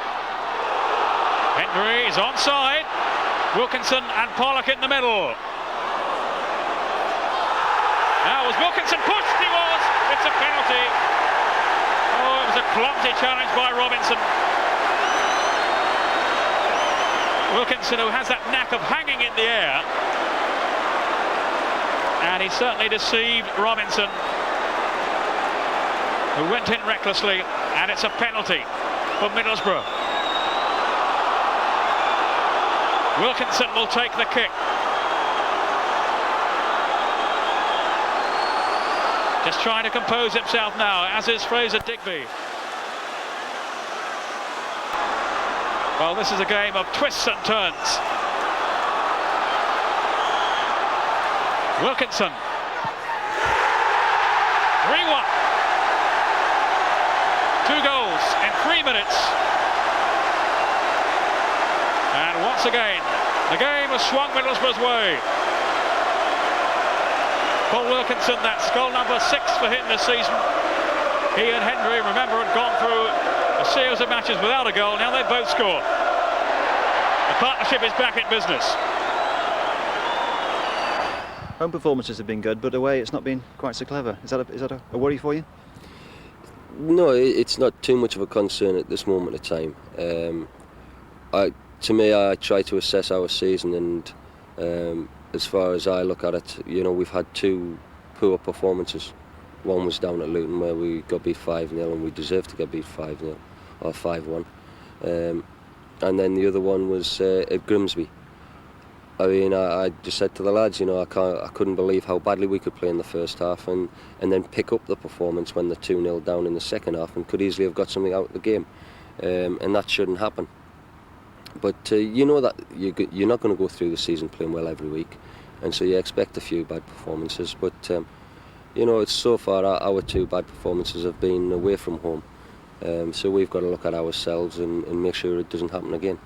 Henry is onside. Wilkinson and Pollock in the middle. Now was Wilkinson pushed? He was. It's a penalty. Oh, it was a clumsy challenge by Robinson. Wilkinson, who has that knack of hanging in the air, and he certainly deceived Robinson, who went in recklessly, and it's a penalty for Middlesbrough. Wilkinson will take the kick. Just trying to compose himself now, as is Fraser Digby. Well, this is a game of twists and turns. Wilkinson. 3-1. 2 goals in 3 minutes. And once again, the game has swung Middlesbrough's way. Paul Wilkinson, that's goal number 6 for him this season. He and Henry, remember, had gone through a series of matches without a goal. Now they both score. The partnership is back in business. Home performances have been good, but away it's not been quite so clever. Is that a worry for you? No, it's not too much of a concern at this moment of time. To me, I try to assess our season, and as far as I look at it, you know, we've had 2 poor performances. One was down at Luton where we got beat 5-0 and we deserved to get beat 5-0 or 5-1. And then the other one was at Grimsby. I mean, I just said to the lads, you know, I couldn't believe how badly we could play in the first half and then pick up the performance when they're 2-0 down in the second half and could easily have got something out of the game. And that shouldn't happen. But you know that you're not going to go through the season playing well every week, and so you expect a few bad performances. But you know, it's so far our 2 bad performances have been away from home, so we've got to look at ourselves and make sure it doesn't happen again.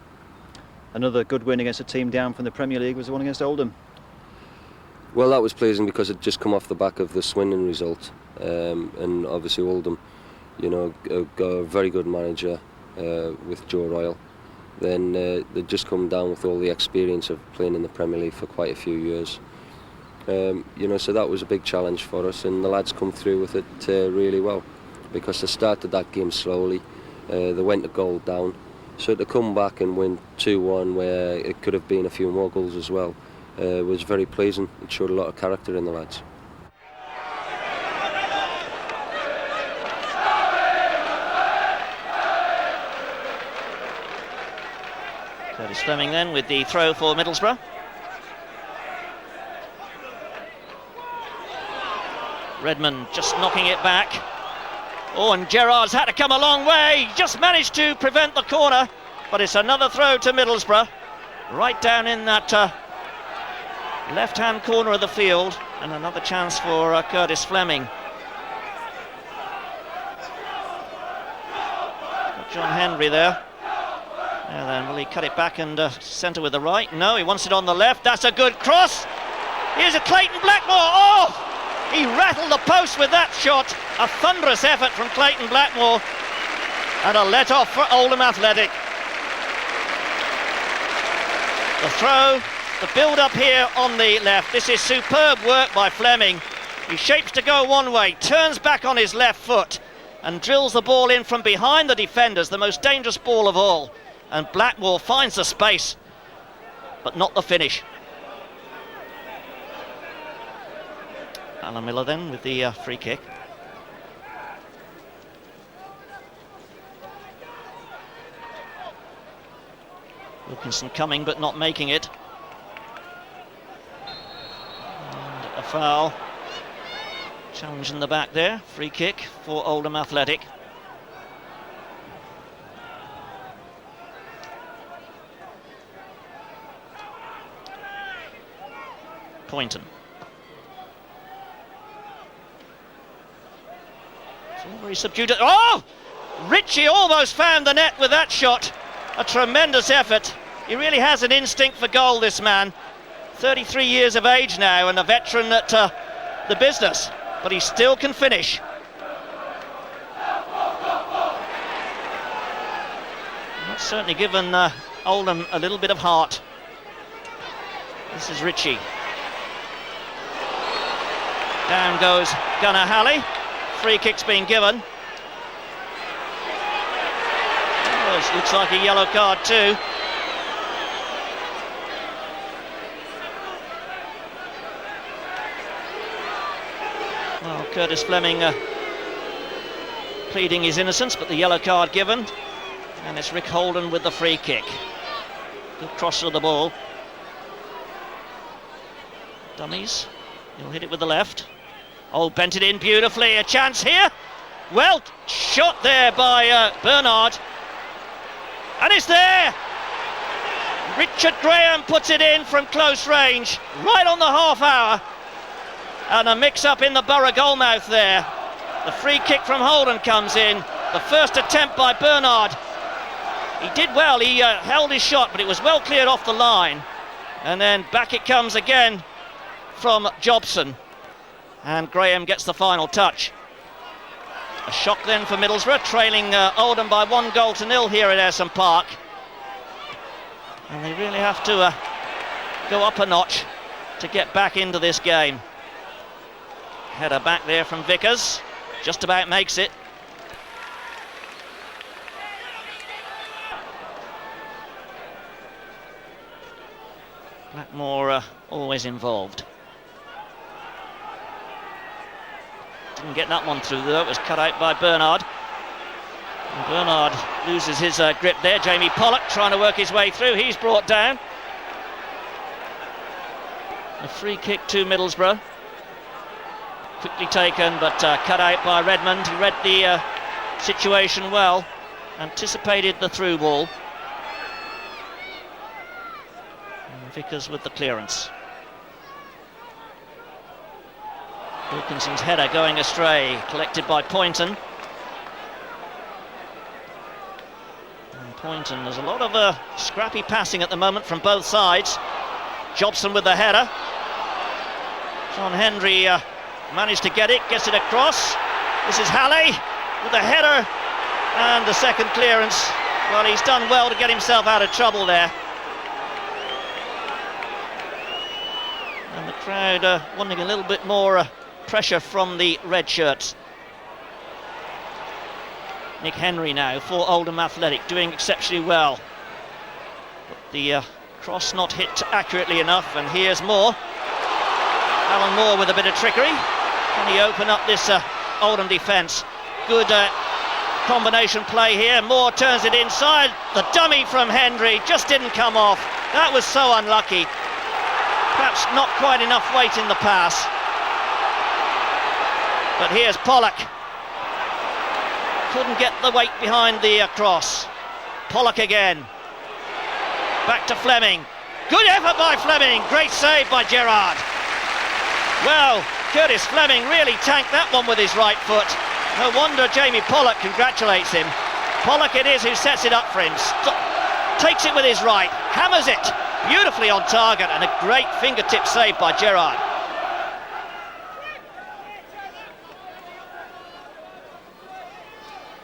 Another good win against a team down from the Premier League was the one against Oldham. Well, that was pleasing because it just come off the back of the Swindon result, and obviously Oldham, you know, got a very good manager with Joe Royle. Then they'd just come down with all the experience of playing in the Premier League for quite a few years. You know, so that was a big challenge for us, and the lads come through with it really well, because they started that game slowly. They went a goal down, so to come back and win 2-1 where it could have been a few more goals as well was very pleasing. It showed a lot of character in the lads. Curtis Fleming then with the throw for Middlesbrough. Redmond just knocking it back. Oh, and Gerrard's had to come a long way. Just managed to prevent the corner, but it's another throw to Middlesbrough. Right down in that left-hand corner of the field, and another chance for Curtis Fleming. Got John Henry there. Now then, will he cut it back and centre with the right? No, he wants it on the left. That's a good cross. Here's a Clayton Blackmore. Oh! He rattled the post with that shot. A thunderous effort from Clayton Blackmore. And a let-off for Oldham Athletic. The throw, the build-up here on the left. This is superb work by Fleming. He shapes to go one way, turns back on his left foot, and drills the ball in from behind the defenders, the most dangerous ball of all. And Blackmore finds the space, but not the finish. Alan Miller then with the free kick. Wilkinson coming but not making it. And a foul. Challenge in the back there. Free kick for Oldham Athletic. Poynton. It's all very subdued. Oh! Ritchie almost found the net with that shot. A tremendous effort. He really has an instinct for goal, this man. 33 years of age now and a veteran at the business, but he still can finish. That's certainly given Oldham a little bit of heart. This is Ritchie. Down goes Gunnar Halley. Free kick's been given. Oh, this looks like a yellow card too. Well, Curtis Fleming pleading his innocence, but the yellow card given. And it's Rick Holden with the free kick. Good cross of the ball. Dummies. He'll hit it with the left. Oh, bent it in beautifully. A chance here. Well shot there by Bernard. And it's there. Richard Graham puts it in from close range, right on the half hour. And a mix-up in the Borough goalmouth there. The free kick from Holden comes in. The first attempt by Bernard. He did well, he held his shot, but it was well cleared off the line. And then back it comes again from Jobson. And Graham gets the final touch. A shock then for Middlesbrough, trailing Oldham by 1-0 here at Ayresome Park. And they really have to go up a notch to get back into this game. Header back there from Vickers, just about makes it. Blackmore always involved. Didn't get that one through though, it was cut out by Bernard. And Bernard loses his grip there. Jamie Pollock trying to work his way through, he's brought down. A free kick to Middlesbrough. Quickly taken, but cut out by Redmond. He read the situation well, anticipated the through ball. And Vickers with the clearance. Wilkinson's header going astray, collected by Poynton. And Poynton, there's a lot of scrappy passing at the moment from both sides. Jobson with the header. John Hendry managed to get it, gets it across. This is Halley with the header and the second clearance. Well, he's done well to get himself out of trouble there. And the crowd wanting a little bit more pressure from the red shirts. Nick Henry now for Oldham Athletic, doing exceptionally well. But the cross not hit accurately enough, and here's Moore. Alan Moore with a bit of trickery. Can he open up this Oldham defence? Good combination play here. Moore turns it inside. The dummy from Hendry just didn't come off. That was so unlucky. Perhaps not quite enough weight in the pass. But here's Pollock. Couldn't get the weight behind the cross. Pollock again. Back to Fleming. Good effort by Fleming. Great save by Gerrard. Well, Curtis Fleming really tanked that one with his right foot. No wonder Jamie Pollock congratulates him. Pollock it is who sets it up for him. Takes it with his right, hammers it beautifully on target, and a great fingertip save by Gerrard.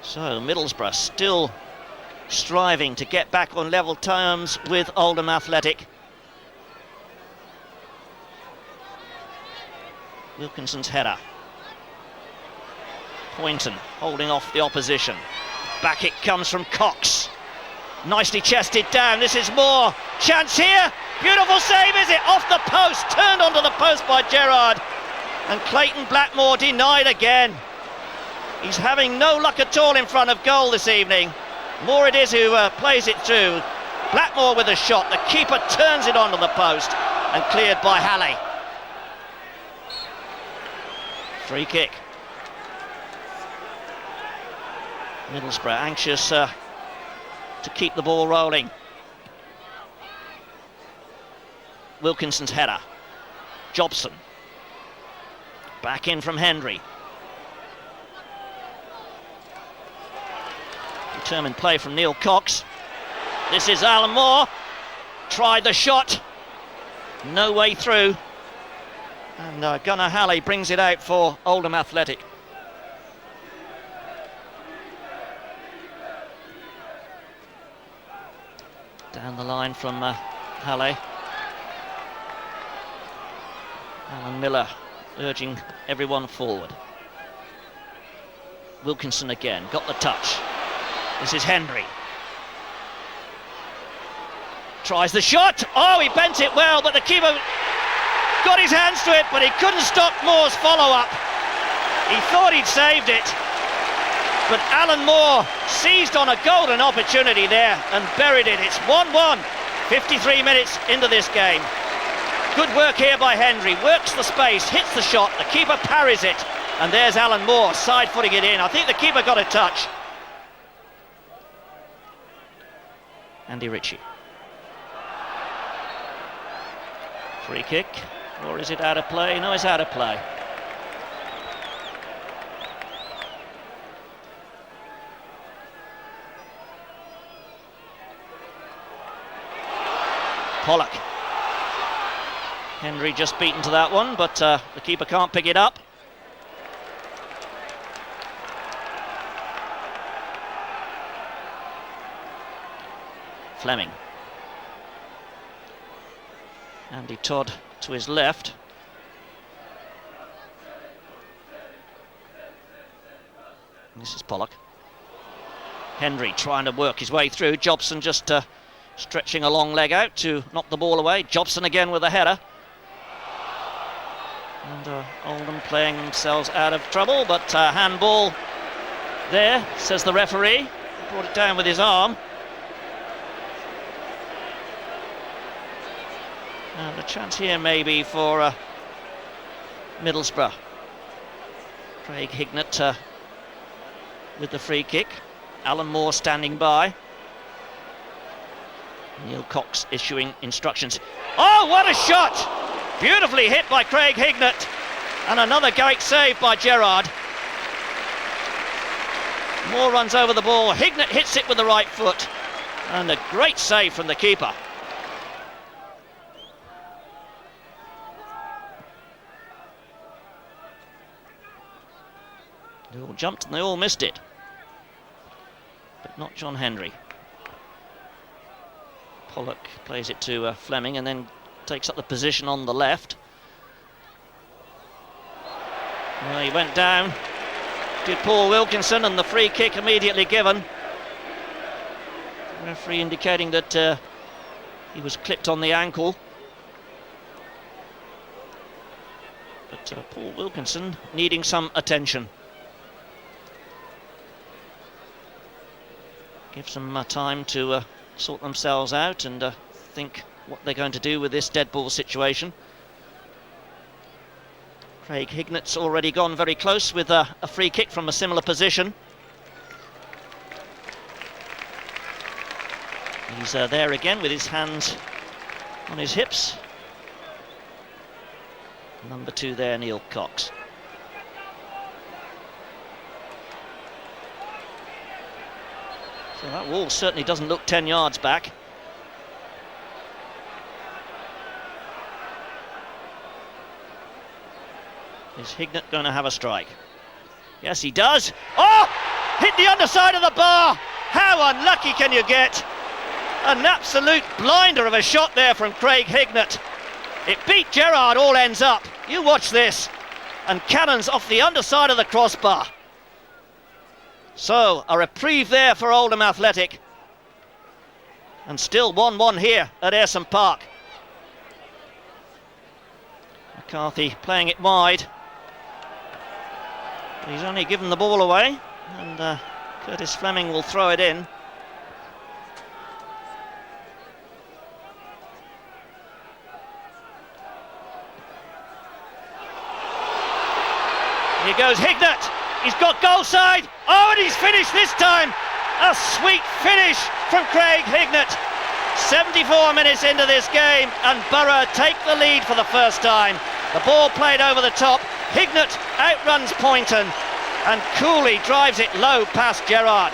So Middlesbrough still striving to get back on level terms with Oldham Athletic. Wilkinson's header. Poynton holding off the opposition. Back it comes from Cox. Nicely chested down. This is Moore. Chance here. Beautiful save, is it? Off the post. Turned onto the post by Gerrard. And Clayton Blackmore denied again. He's having no luck at all in front of goal this evening. Moore it is who plays it through. Blackmore with a shot. The keeper turns it onto the post and cleared by Halley. Free kick. Middlesbrough anxious to keep the ball rolling. Wilkinson's header. Jobson. Back in from Hendry. Determined play from Neil Cox. This is Alan Moore. Tried the shot. No way through. And Gunnar Halley brings it out for Oldham Athletic. Down the line from Halley. Alan Miller urging everyone forward. Wilkinson again, got the touch. This is Hendry. Tries the shot. Oh, he bent it well, but the keeper got his hands to it, but he couldn't stop Moore's follow-up. He thought he'd saved it, but Alan Moore seized on a golden opportunity there and buried it. It's 1-1, 53 minutes into this game. Good work here by Hendry, works the space, hits the shot, the keeper parries it, and there's Alan Moore side-footing it in. I think the keeper got a touch. Andy Ritchie. Free kick, or is it out of play? No, it's out of play. Pollock. Hendry just beaten to that one, but the keeper can't pick it up. Fleming. Andy Todd to his left. This is Pollock. Hendry trying to work his way through. Jobson just stretching a long leg out to knock the ball away. Jobson again with a header. And Oldham playing themselves out of trouble, but handball there, says the referee. Brought it down with his arm. And a chance here maybe for Middlesbrough. Craig Hignett with the free kick. Alan Moore standing by. Neil Cox issuing instructions. Oh, what a shot! Beautifully hit by Craig Hignett. And another great save by Gerrard. Moore runs over the ball. Hignett hits it with the right foot. And a great save from the keeper. They all jumped and they all missed it. But not John Hendry. Pollock plays it to Fleming and then takes up the position on the left. Well, he went down. Did Paul Wilkinson, and the free kick immediately given. The referee indicating that he was clipped on the ankle. But Paul Wilkinson needing some attention. Give some time to sort themselves out and think what they're going to do with this dead ball situation. Craig Hignett's already gone very close with a free kick from a similar position. He's there again with his hands on his hips. Number 2 there, Neil Cox. So that wall certainly doesn't look 10 yards back. Is Hignett going to have a strike? Yes, he does. Oh! Hit the underside of the bar! How unlucky can you get? An absolute blinder of a shot there from Craig Hignett. It beat Gerrard, all ends up. You watch this. And cannons off the underside of the crossbar. So, a reprieve there for Oldham Athletic. And still 1-1 here at Ayresome Park. McCarthy playing it wide. But he's only given the ball away. And Curtis Fleming will throw it in. Here goes Hignett. He's got goal side. Oh, and he's finished this time. A sweet finish from Craig Hignett. 74 minutes into this game, and Borough take the lead for the first time. The ball played over the top. Hignett outruns Poynton and coolly drives it low past Gerrard.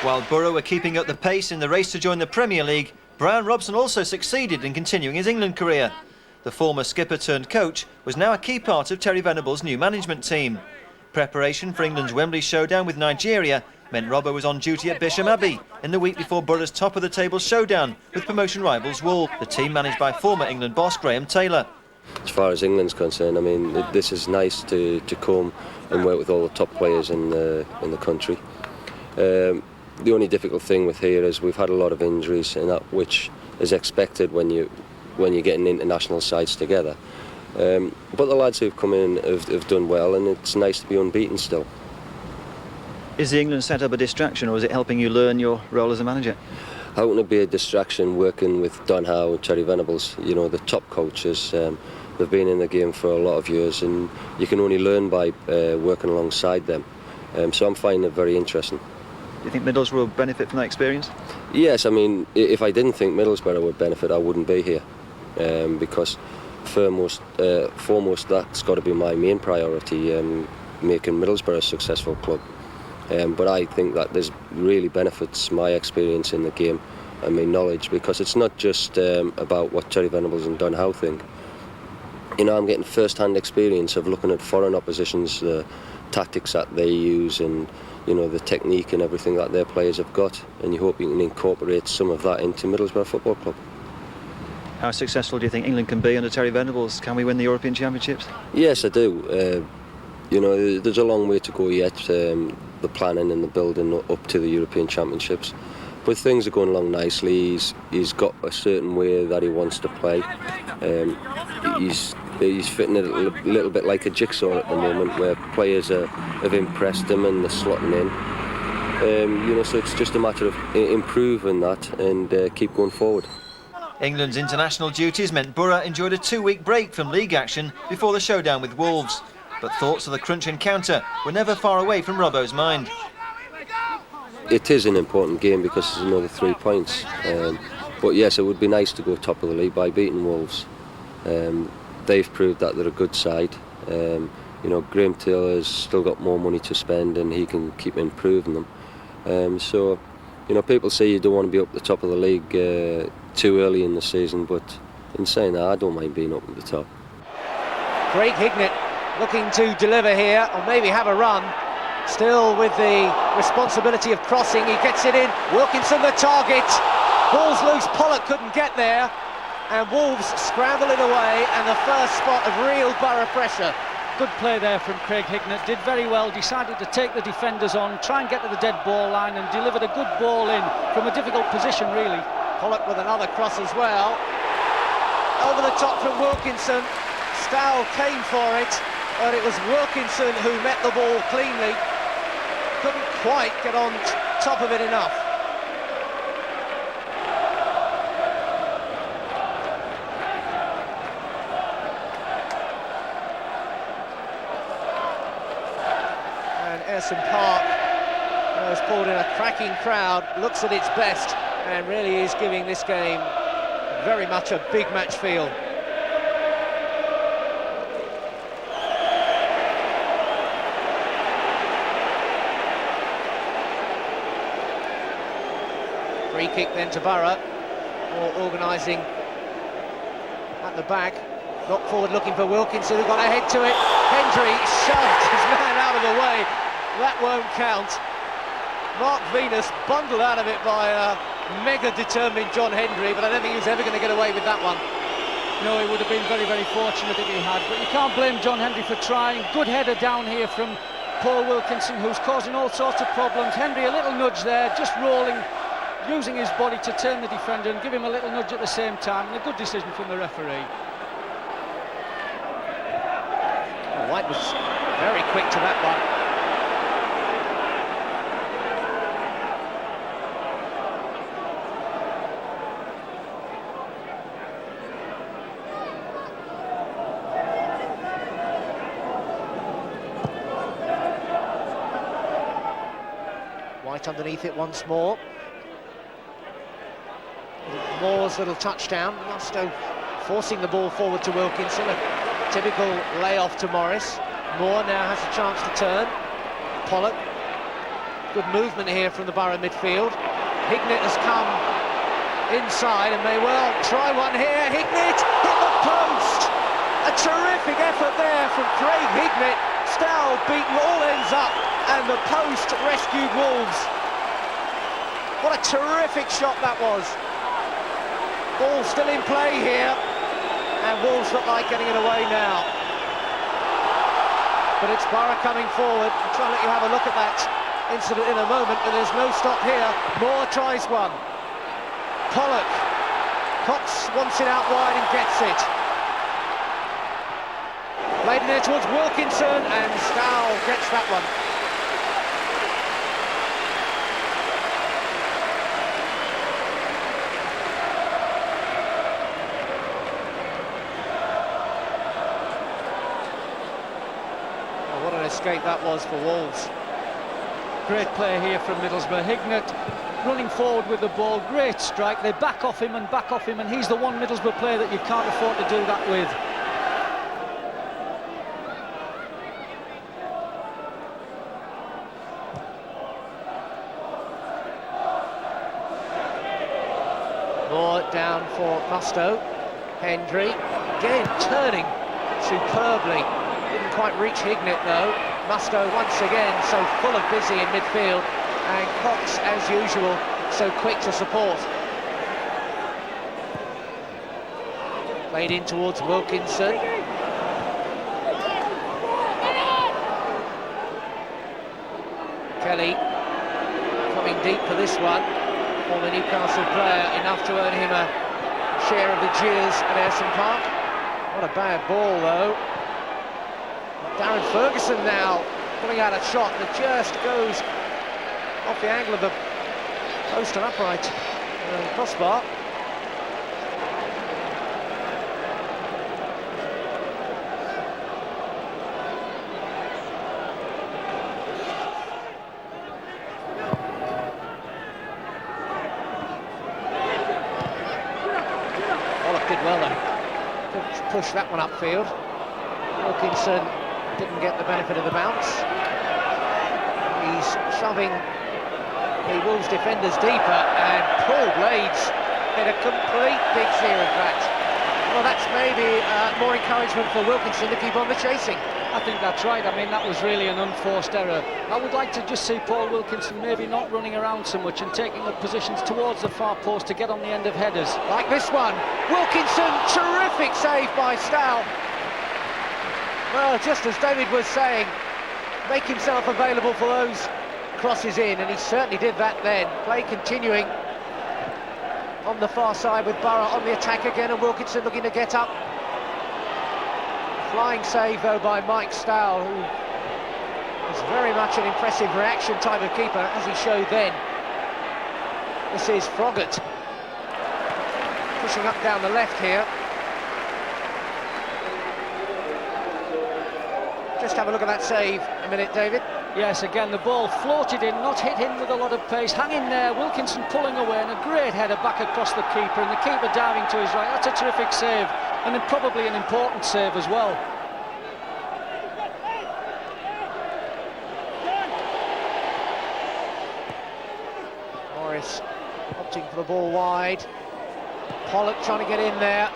While Borough were keeping up the pace in the race to join the Premier League, Brian Robson also succeeded in continuing his England career. The former skipper turned coach was now a key part of Terry Venables' new management team. Preparation for England's Wembley showdown with Nigeria meant Robbo was on duty at Bisham Abbey in the week before Borough's top-of-the-table showdown with promotion rivals Wolves, the team managed by former England boss Graham Taylor. As far as England's concerned, I mean, this is nice to come and work with all the top players in the country. The only difficult thing with here is we've had a lot of injuries, and that which is expected when you're getting international sides together. But the lads who've come in have done well, and it's nice to be unbeaten still. Is the England setup a distraction, or is it helping you learn your role as a manager? How can it be a distraction working with Don Howe and Terry Venables? You know, the top coaches. They've been in the game for a lot of years, and you can only learn by working alongside them. So I'm finding it very interesting. Do you think Middlesbrough will benefit from that experience? Yes, I mean, if I didn't think Middlesbrough would benefit, I wouldn't be here. Because foremost, that's got to be my main priority, making Middlesbrough a successful club. But I think that this really benefits my experience in the game and my knowledge, because it's not just about what Terry Venables and Don Howe think. You know, I'm getting first-hand experience of looking at foreign oppositions, the tactics that they use, and you know, the technique and everything that their players have got, and you hope you can incorporate some of that into Middlesbrough Football Club. How successful do you think England can be under Terry Venables? Can we win the European Championships? Yes, I do. You know, there's a long way to go yet, the planning and the building up to the European Championships. But things are going along nicely. He's got a certain way that he wants to play. He's fitting it a little bit like a jigsaw at the moment, where players have impressed him and they're slotting in. You know, so it's just a matter of improving that and keep going forward. England's international duties meant Borough enjoyed a 2-week break from league action before the showdown with Wolves. But thoughts of the crunch encounter were never far away from Robbo's mind. It is an important game because it's another 3 points. But yes, it would be nice to go top of the league by beating Wolves. They've proved that they're a good side. You know, Graham Taylor's still got more money to spend, and he can keep improving them. So, you know, people say you don't want to be up at the top of the league too early in the season, but in saying that, I don't mind being up at the top. Craig Hignett looking to deliver here, or maybe have a run. Still with the responsibility of crossing, he gets it in. Wilkinson the target. Ball's loose, Pollock couldn't get there. And Wolves scramble it away, and the first spot of real Borough pressure. Good play there from Craig Hignett, did very well, decided to take the defenders on, try and get to the dead ball line, and delivered a good ball in from a difficult position, really. Pollock with another cross as well. Over the top from Wilkinson. Stow came for it, but it was Wilkinson who met the ball cleanly. Couldn't quite get on top of it enough. Ayresome Park has pulled in a cracking crowd, looks at its best, and really is giving this game very much a big match feel. Free kick then to Borough, or organising at the back. Knock forward looking for Wilkinson, who got ahead to it. Hendry shoved his man out of the way. That won't count. Mark Venus bundled out of it by a mega-determined John Hendry, but I don't think he was ever going to get away with that one. No, he would have been very, very fortunate if he had, but you can't blame John Hendry for trying. Good header down here from Paul Wilkinson, who's causing all sorts of problems. Hendry a little nudge there, just rolling, using his body to turn the defender and give him a little nudge at the same time, and a good decision from the referee. White was very quick to that one. White underneath it once more. Moore's little touchdown. Musto forcing the ball forward to Wilkinson. A Typical layoff to Morris. Moore now has a chance to turn. Pollock. Good movement here from the Borough midfield. Hignett has come inside and may well try one here. Hignett hit the post. A terrific effort there from Craig Hignett. Stow beaten all ends up, and the post rescued Wolves. What a terrific shot that was. Ball still in play here, and Wolves look like getting it away now. But it's Borough coming forward. I'll try and let you have a look at that incident in a moment, but there's no stop here. Moore tries one. Pollock. Cox wants it out wide and gets it. Played in there towards Wilkinson, and Stow gets that one. Oh, what an escape that was for Wolves. Great play here from Middlesbrough. Hignett running forward with the ball, great strike. They back off him, and he's the one Middlesbrough player that you can't afford to do that with. Moore down for Mustoe. Hendry again turning superbly. Didn't quite reach Hignett though. Mustoe once again so full of busy in midfield, and Cox as usual so quick to support. Played in towards Wilkinson. Kelly coming deep for this one. Former Newcastle player, enough to earn him a share of the jeers at Ayresome Park. What a bad ball though. Darren Ferguson now pulling out a shot that just goes off the angle of the post and upright crossbar. Did well though. Could push that one upfield. Wilkinson didn't get the benefit of the bounce. He's shoving the Wolves defenders deeper, and Paul Blades hit a complete big zero in fact. Well, that's maybe more encouragement for Wilkinson to keep on the chasing. I think that's right. I mean, that was really an unforced error. I would like to just see Paul Wilkinson maybe not running around so much and taking up positions towards the far post to get on the end of headers. Like this one. Wilkinson, terrific save by Stow. Well, just as David was saying, make himself available for those crosses in, and he certainly did that then. Play continuing on the far side with Borough on the attack again, and Wilkinson looking to get up. Flying save though by Mike Stow, who is very much an impressive reaction type of keeper, as he showed then. This is Froggatt pushing up down the left here. Just have a look at that save a minute, David. Yes, again the ball floated in, not hit in with a lot of pace, hanging there, Wilkinson pulling away, and a great header back across the keeper, and the keeper diving to his right. That's a terrific save, and then probably an important save as well. Morris opting for the ball wide. Pollock trying to get in there.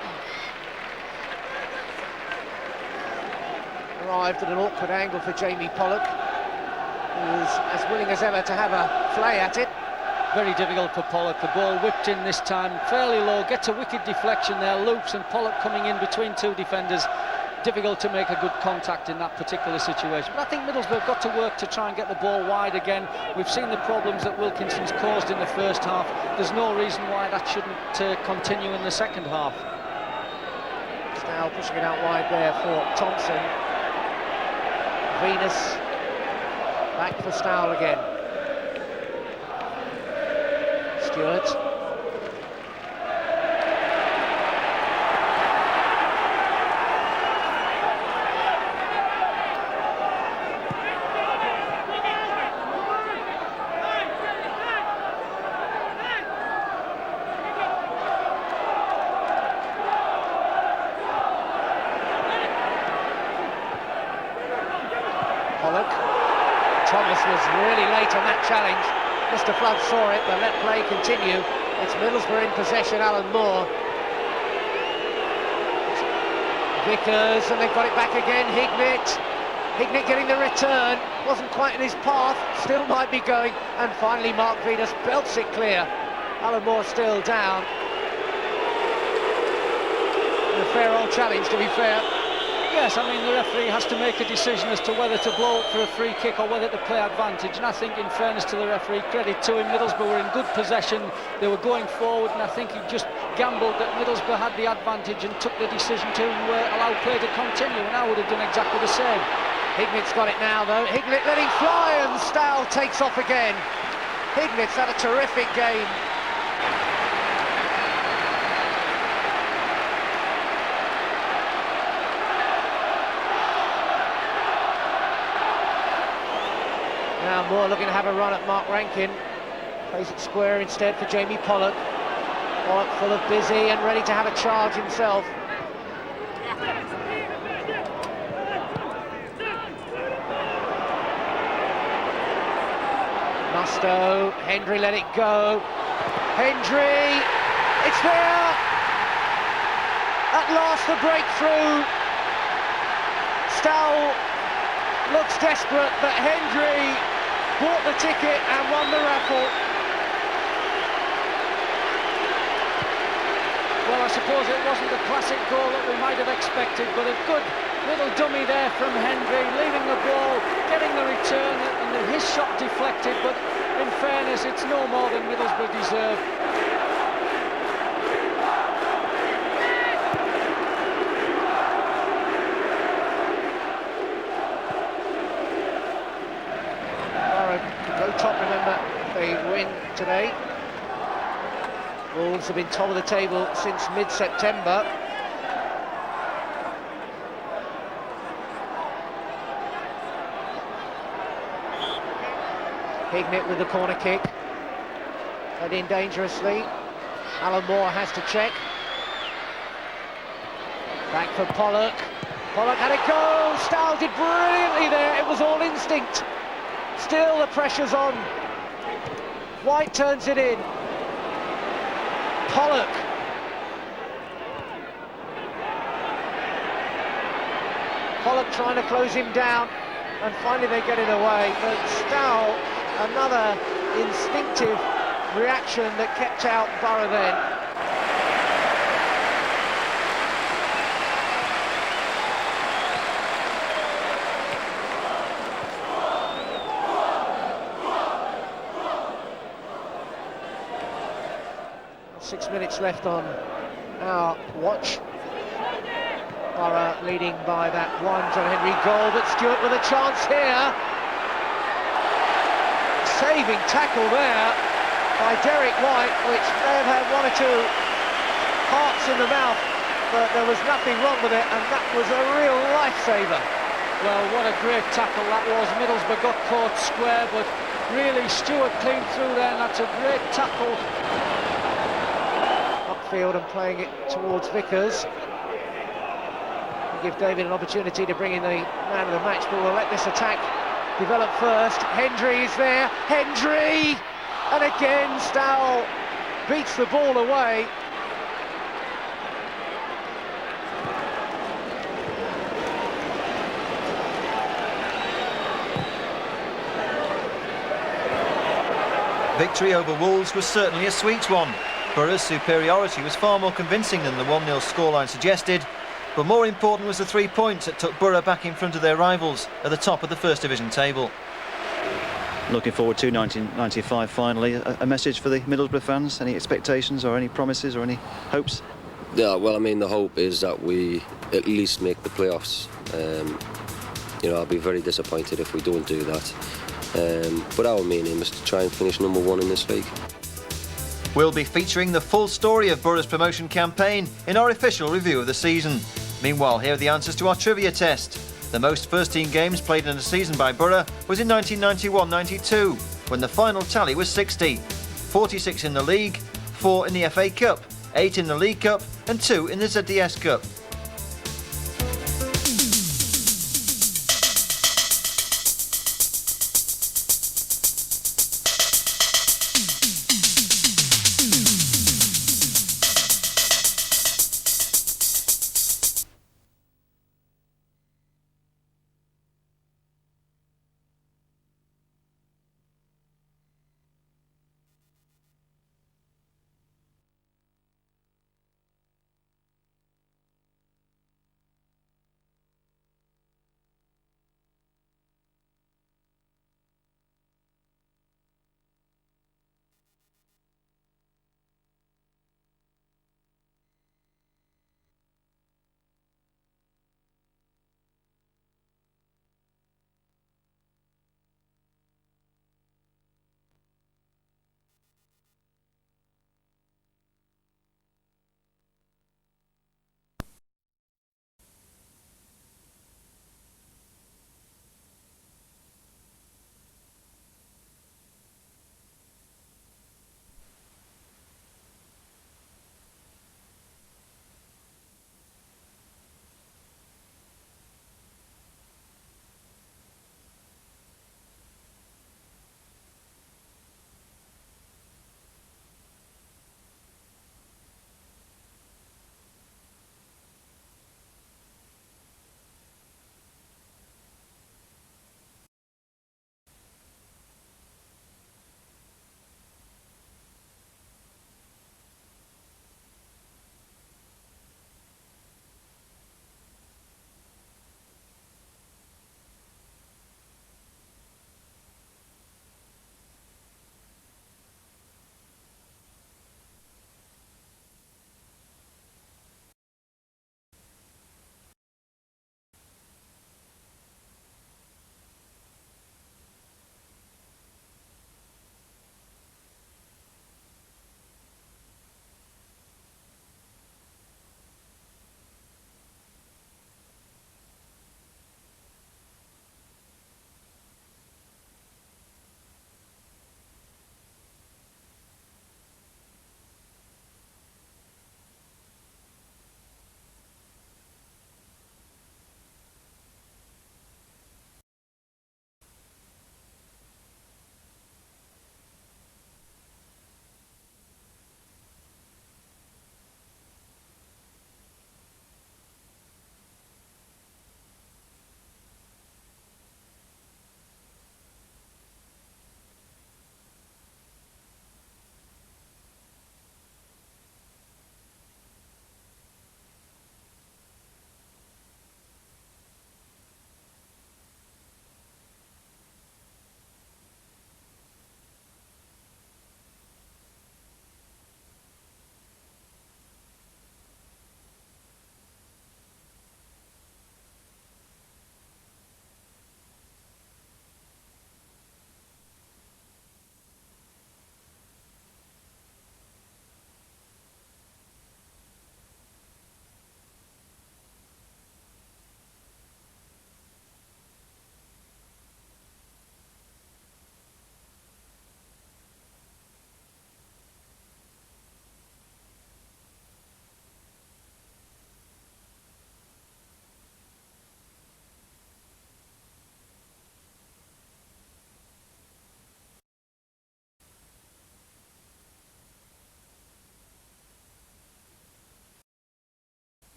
Arrived at an awkward angle for Jamie Pollock, who was as willing as ever to have a play at it. Very difficult for Pollock. The ball whipped in this time, fairly low, gets a wicked deflection there, loops, and Pollock coming in between two defenders. Difficult to make a good contact in that particular situation. But I think Middlesbrough have got to work to try and get the ball wide again. We've seen the problems that Wilkinson's caused in the first half. There's no reason why that shouldn't continue in the second half. Stow pushing it out wide there for Thompson. Venus back for Stow again. Stewart. Pollock. Thomas was really late on that challenge. Mr. Flood saw it, but let play continue. It's Middlesbrough in possession, Alan Moore. Vickers, and they've got it back again, Hignett. Hignett getting the return, wasn't quite in his path, still might be going, and finally Mark Vidas belts it clear. Alan Moore still down. A fair old challenge, to be fair. Yes, I mean, the referee has to make a decision as to whether to blow up for a free kick or whether to play advantage, and I think, in fairness to the referee, credit to him, Middlesbrough were in good possession, they were going forward, and I think he just gambled that Middlesbrough had the advantage and took the decision to allow play to continue, and I would have done exactly the same. Hignett's got it now, though. Hignett letting fly, and Stow takes off again. Hignett's had a terrific game. Now Moore looking to have a run at Mark Rankin. Plays it square instead for Jamie Pollock. Pollock full of busy and ready to have a charge himself. Musto, Hendry let it go. Hendry, it's there! At last the breakthrough. Stow looks desperate, but Hendry bought the ticket and won the raffle. Well, I suppose it wasn't the classic goal that we might have expected, but a good little dummy there from Hendry, leaving the ball, getting the return, and his shot deflected, but in fairness, it's no more than Middlesbrough deserved. Top, remember, if they win today. Wolves have been top of the table since mid-September. Hignett with the corner kick. Led in dangerously. Alan Moore has to check. Back for Pollock. Pollock had a go. Stow did brilliantly there. It was all instinct. Still the pressure's on. White turns it in. Pollock. Pollock trying to close him down, and finally they get it away. But Stow, another instinctive reaction that kept out Borough then. Six minutes left on our watch. Borough leading by that one John Henry goal, but Stewart with a chance here. Saving tackle there by Derek White, which may have had one or two hearts in the mouth, but there was nothing wrong with it, and that was a real lifesaver. Well, what a great tackle that was. Middlesbrough got caught square, but really Stewart cleaned through there, and that's a great tackle. Upfield and playing it towards Vickers. We'll give David an opportunity to bring in the man of the match, but we'll let this attack develop first. Hendry is there. Hendry! And again, Stow beats the ball away. Victory over Wolves was certainly a sweet one. Borough's superiority was far more convincing than the 1-0 scoreline suggested, but more important was the 3 points that took Borough back in front of their rivals at the top of the First Division table. Looking forward to 1995 finally. A message for the Middlesbrough fans? Any expectations or any promises or any hopes? Yeah, well, I mean, the hope is that we at least make the playoffs. You know, I'll be very disappointed if we don't do that. But our main aim is to try and finish number one in this league. We'll be featuring the full story of Borough's promotion campaign in our official review of the season. Meanwhile, here are the answers to our trivia test. The most first-team games played in a season by Borough was in 1991-92, when the final tally was 60. 46 in the league, 4 in the FA Cup, 8 in the League Cup and 2 in the ZDS Cup.